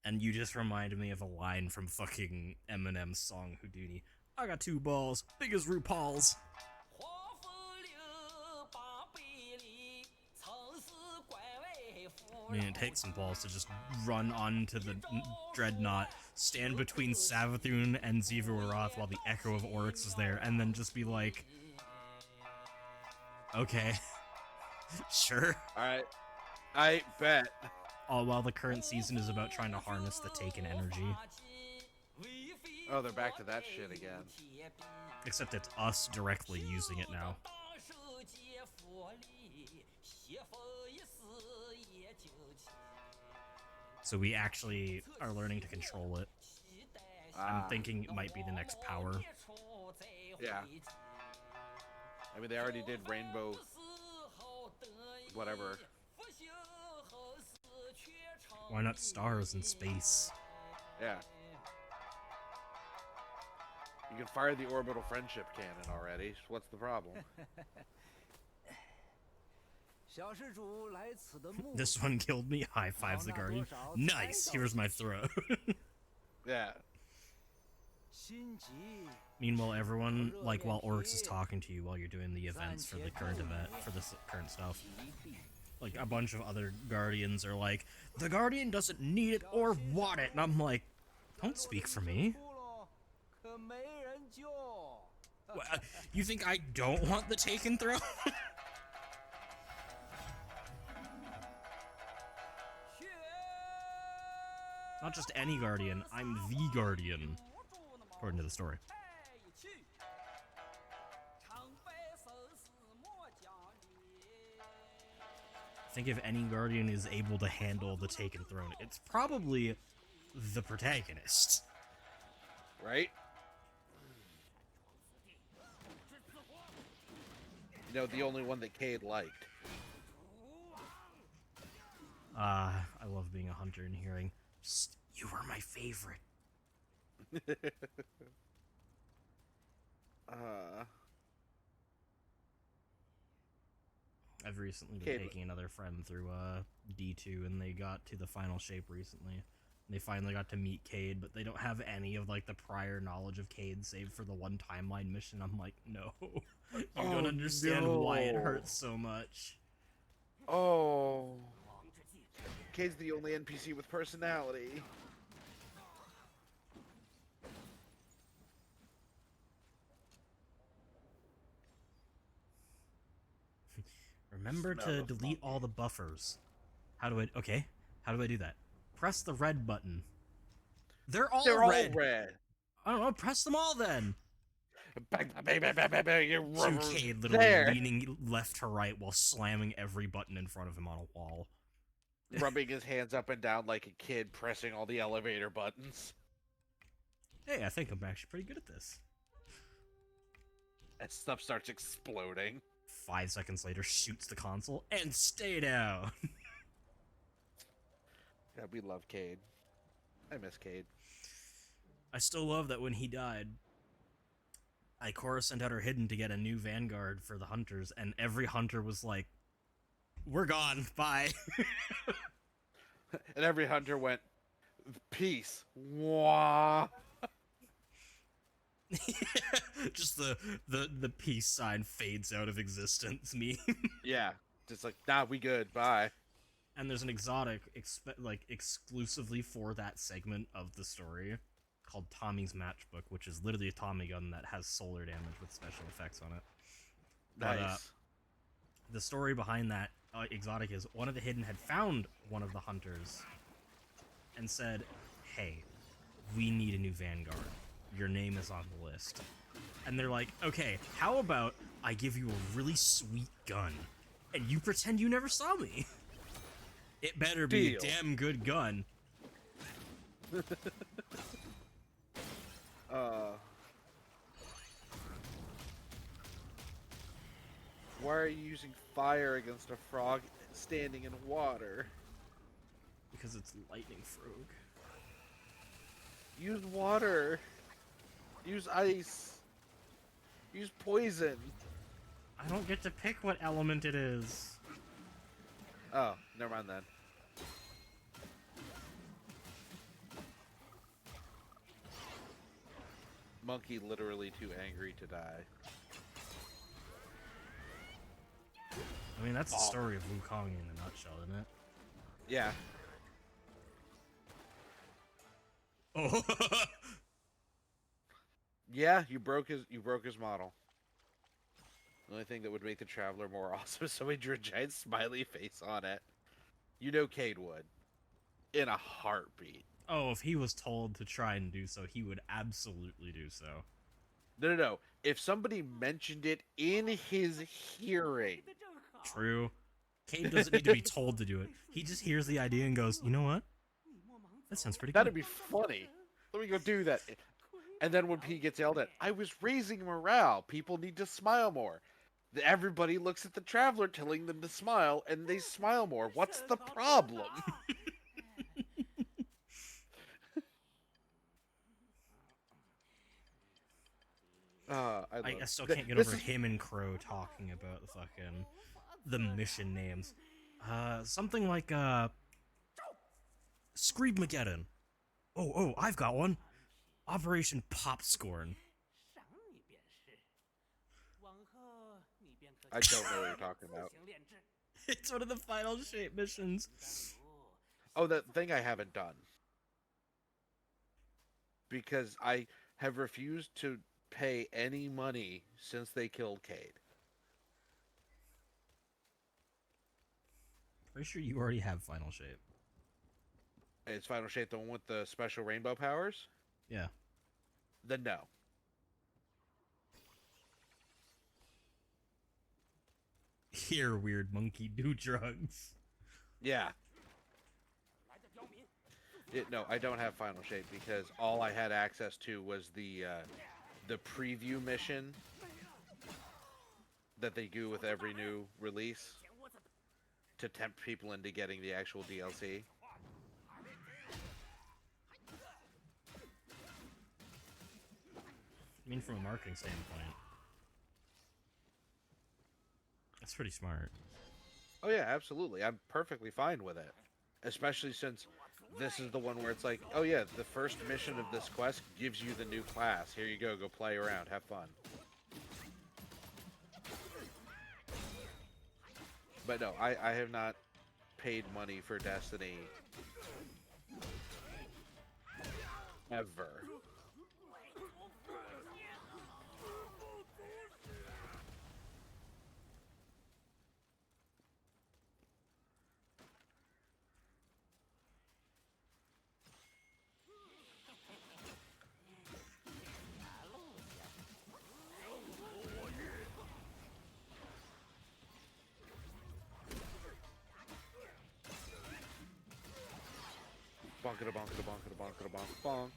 And you just reminded me of a line from fucking Eminem's song Houdini. I got 2 balls, big as RuPaul's. I mean, it takes some balls to just run onto the Dreadnought, stand between Savathun and Zevira while the Echo of Oryx is there, and then just be like, okay, sure. Alright, I bet. All while the current season is about trying to harness the Taken energy. Oh, they're back to that shit again. Except it's us directly using it now. So we actually are learning to control it. I'm thinking it might be the next power. Yeah. I mean, they already did Rainbow... whatever. Why not stars in space? Yeah. You can fire the orbital friendship cannon already. So what's the problem? This one killed me. High fives the Guardian. Nice. Here's my throw. Yeah. Meanwhile, everyone, like, while Oryx is talking to you while you're doing the events for the current event, for this current stuff, like, a bunch of other Guardians are like, the Guardian doesn't need it or want it, and I'm like, don't speak for me. You think I don't want the Taken throne? Not just any Guardian, I'm the Guardian, according to the story. I think if any Guardian is able to handle the Taken throne, it's probably the protagonist. Right? You know, the only one that Cade liked. I love being a hunter and hearing, you were my favorite. I've recently been taking another friend through D2, and they got to the final shape recently. They finally got to meet Cade, but they don't have any of like the prior knowledge of Cade, save for the one timeline mission. I'm like, no, you don't understand why it hurts so much. Oh, Cade's the only NPC with personality. Remember to delete all the buffers. How do I... Okay. How do I do that? Press the red button. They're all They're red. all red. I don't know. Press them all then. Bang, bang, bang, bang, bang, bang, you're So Cade literally there. leaning left to right while slamming every button in front of him on a wall. Rubbing his hands up and down like a kid pressing all the elevator buttons. Hey, I think I'm actually pretty good at this. And stuff starts exploding. 5 seconds later, shoots the console and stay down. Yeah, we love Cade. I miss Cade. I still love that when he died, Ikora sent out her hidden to get a new vanguard for the hunters, and every hunter was like, "We're gone, bye." And every hunter went, peace. Wah. Just the peace sign fades out of existence. Me. Yeah, just like, nah, we good, bye. And there's an exotic exclusively for that segment of the story called Tommy's Matchbook, which is literally a Tommy gun that has solar damage with special effects on it. But, Nice. the story behind that exotic is one of the hidden had found one of the hunters and said, "Hey, we need a new vanguard. Your name is on the list." And they're like, "Okay, how about I give you a really sweet gun and you pretend you never saw me? It better be Deal. a damn good gun." Why are you using fire against a frog standing in water? Because it's lightning frog. Use water. Use ice. Use poison. I don't get to pick what element it is. Oh, never mind then. Monkey literally too angry to die. I mean, that's the story of Wukong in a nutshell, isn't it? Yeah. Oh, Yeah, you broke his model. The only thing that would make the Traveler more awesome is somebody drew a giant smiley face on it. You know Cade would. In a heartbeat. oh, if he was told to try and do so, he would absolutely do so. No. If somebody mentioned it in his hearing, True. Cade doesn't need to be told to do it. He just hears the idea and goes, "You know what? That sounds pretty that'd good." be funny. Let me go do that. And then when he gets yelled at, I was raising morale. People need to smile more. Everybody looks at the Traveler telling them to smile, and they smile more. What's the problem? I still can't get over him and Crow talking about the mission names. Something like Screedmageddon. Oh, I've got one. Operation Popscorn. I don't know what you're talking about. It's one of the final shape missions. Oh, that thing I haven't done. Because I have refused to pay any money since they killed Cade. Pretty sure you already have final shape. Is Final Shape the one with the special rainbow powers? Yeah. Then no. Here, weird monkey, do drugs. Yeah. No, I don't have Final Shape because all I had access to was the preview mission that they do with every new release to tempt people into getting the actual DLC. I mean, from a marketing standpoint, that's pretty smart. Oh yeah, absolutely. I'm perfectly fine with it. Especially since this is the one where it's like, oh yeah, the first mission of this quest gives you the new class. Here you go play around, have fun. But no, I have not paid money for Destiny ever. bonk, bonk, bonk, bonk, bonk, bonk.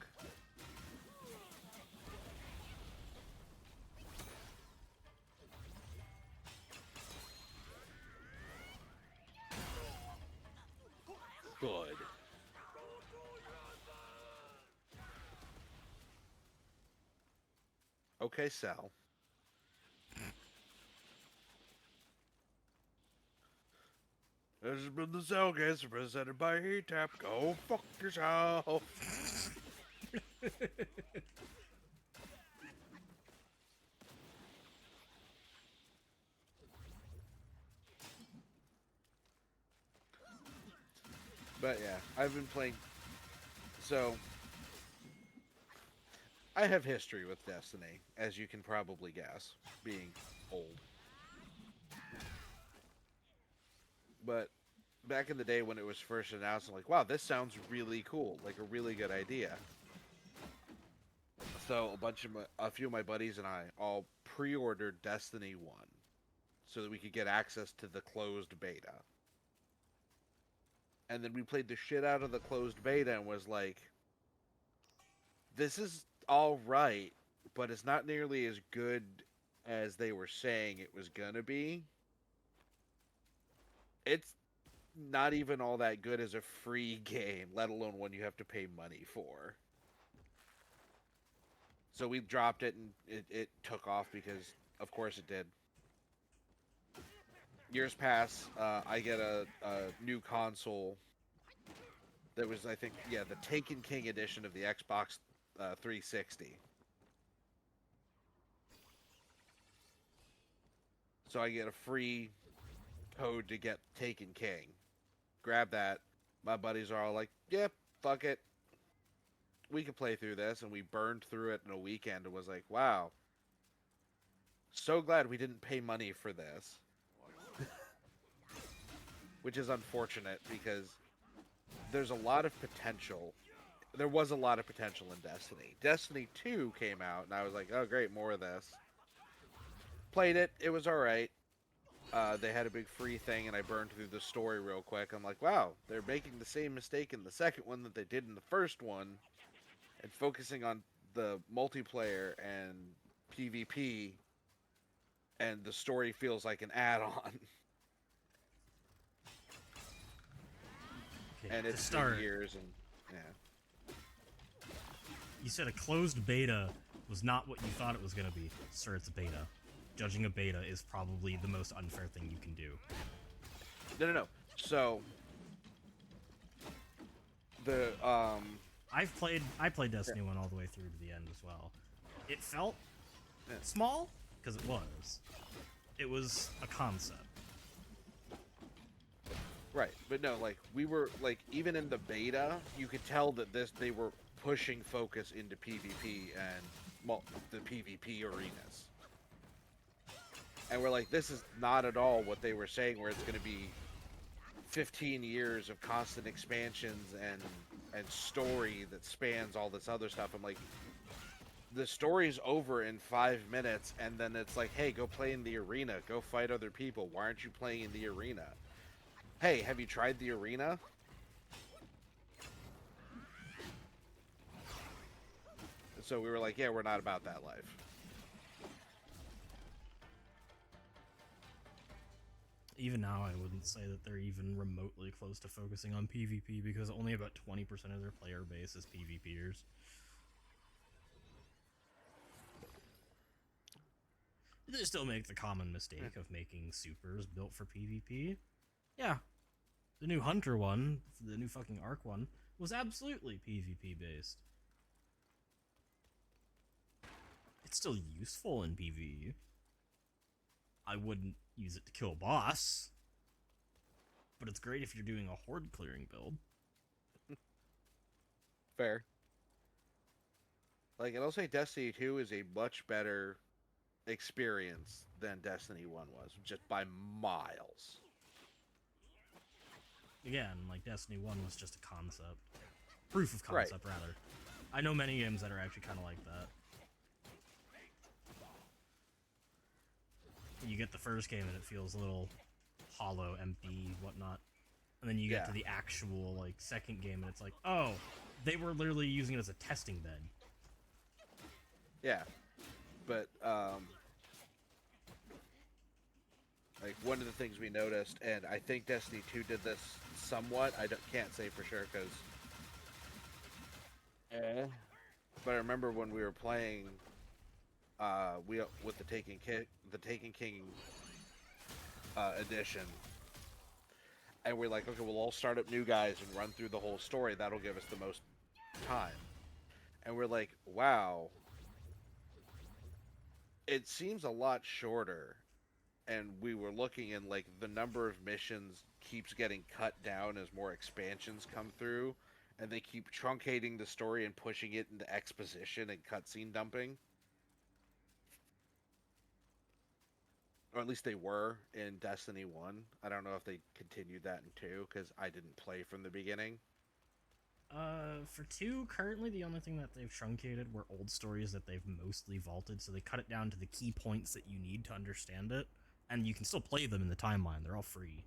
Good. Okay, Sal. This has been the Cellcast presented by Tap. Go fuck yourself. But yeah, I've been playing. So, I have history with Destiny, as you can probably guess, being old. But back in the day when it was first announced, I'm like, wow, this sounds really cool, like a really good idea. So a few of my buddies and I all pre-ordered Destiny 1 so that we could get access to the closed beta. And then we played the shit out of the closed beta and was like, this is all right, but it's not nearly as good as they were saying it was gonna be. It's not even all that good as a free game, let alone one you have to pay money for. So we dropped it, and it took off because, of course, it did. Years pass, I get a new console that was, I think, yeah, the Taken King edition of the Xbox 360. So I get a free code to get Taken King. Grab that. My buddies are all like, yeah, fuck it. We can play through this, and we burned through it in a weekend and was like, wow. So glad we didn't pay money for this. Which is unfortunate because there's a lot of potential. There was a lot of potential in Destiny. Destiny 2 came out, and I was like, oh, great, more of this. Played it. It was alright. They had a big free thing, and I burned through the story real quick. I'm like, wow, they're making the same mistake in the second one that they did in the first one, and focusing on the multiplayer and PvP, and the story feels like an add-on. Okay, And to it's start, been years, and yeah. you said a closed beta was not what you thought it was going to be. Sir, it's a beta. Judging a beta is probably the most unfair thing you can do. No. So the I played Destiny 1 all the way through to the end as well. It felt small because it was. It was a concept. Right, but no, like we were like even in the beta, you could tell that they were pushing focus into PvP and the PvP arenas. And we're like, this is not at all what they were saying, where it's going to be 15 years of constant expansions and story that spans all this other stuff. I'm like, the story's over in 5 minutes, and then it's like, hey, go play in the arena. Go fight other people. Why aren't you playing in the arena? Hey, have you tried the arena? So we were like, yeah, we're not about that life. Even now, I wouldn't say that they're even remotely close to focusing on PvP because only about 20% of their player base is PvPers. They still make the common mistake of making supers built for PvP. Yeah, the new Hunter one, the new fucking Arc one, was absolutely PvP based. It's still useful in PvE. I wouldn't use it to kill a boss, but it's great if you're doing a horde clearing build. Fair. Like, and I'll say Destiny 2 is a much better experience than Destiny 1 was, just by miles. Again, like Destiny 1 was just a concept. Proof of concept, rather. I know many games that are actually kind of like that. You get the first game and it feels a little hollow, empty, whatnot. And then you get Yeah. to the actual like second game, and it's like, oh, they were literally using it as a testing bed. Yeah, but like one of the things we noticed, and I think Destiny 2 did this somewhat. Can't say for sure because, but I remember when we were playing, with the Taken King edition, and we're like, okay, we'll all start up new guys and run through the whole story. That'll give us the most time. And we're like, wow, it seems a lot shorter. And we were looking, and like the number of missions keeps getting cut down as more expansions come through, and they keep truncating the story and pushing it into exposition and cutscene dumping. Or at least they were in Destiny 1. I don't know if they continued that in 2, because I didn't play from the beginning. For 2, currently the only thing that they've truncated were old stories that they've mostly vaulted, so they cut it down to the key points that you need to understand it, and you can still play them in the timeline, they're all free.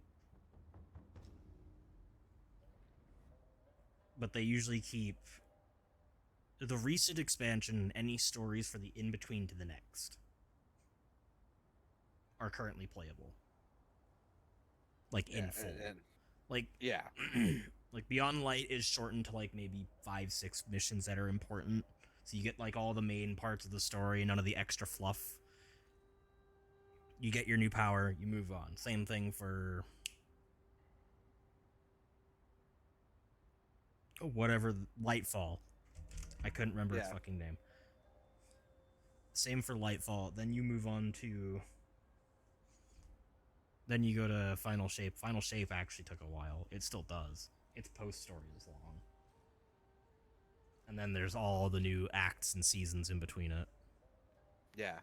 But they usually keep the recent expansion and any stories for the in-between to the next are currently playable. Like, in full. Like, yeah. Like, Beyond Light is shortened to, like, maybe 5-6 missions that are important. So you get, like, all the main parts of the story, none of the extra fluff. You get your new power, you move on. Same thing for... whatever, Lightfall. I couldn't remember its fucking name. Same for Lightfall. Then you move on to... Then you go to Final Shape. Final Shape actually took a while. It still does. Its post-story is long. And then there's all the new acts and seasons in between it. Yeah.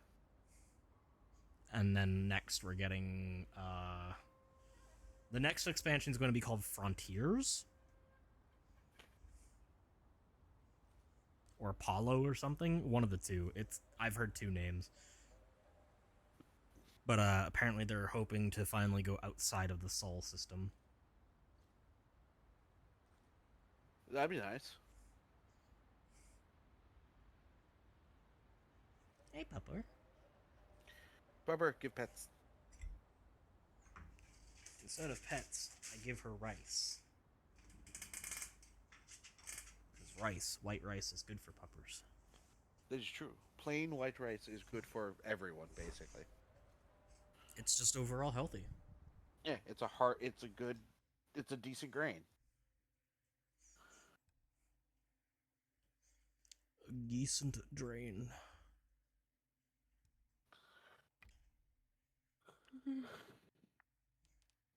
And then next we're getting... the next expansion is going to be called Frontiers? Or Apollo or something? One of the two. I've heard two names. But apparently they're hoping to finally go outside of the Sol system. That'd be nice. Hey, Pupper. Pupper, give pets. Instead of pets, I give her rice. Because rice, white rice, is good for puppers. That is true. Plain white rice is good for everyone, basically. It's just overall healthy. Yeah, it's a decent grain. A decent drain.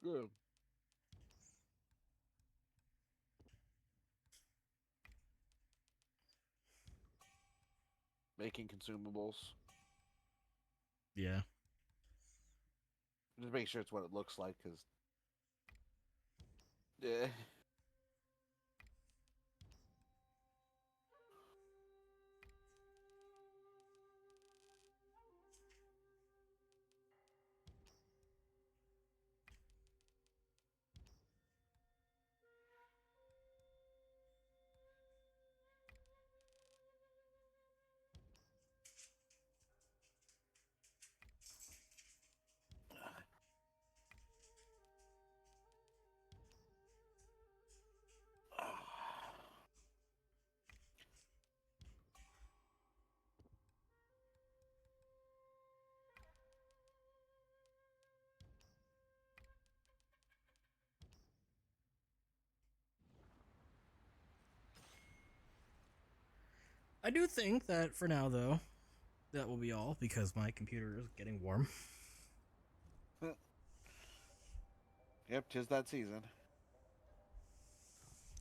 Good. Making consumables. Yeah. Just make sure it's what it looks like, because... Yeah. I do think that for now, though, that will be all, because my computer is getting warm. Yep, 'tis that season.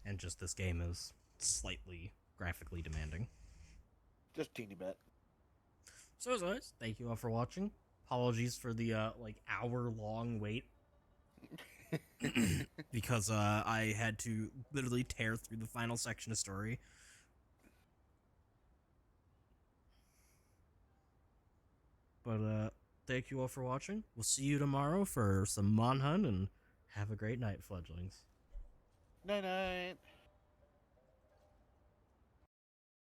And just this game is slightly graphically demanding. Just teeny bit. So as always, thank you all for watching. Apologies for the hour-long wait. Because I had to literally tear through the final section of story. But thank you all for watching. We'll see you tomorrow for some Monhunt, and have a great night, fledglings. Night night.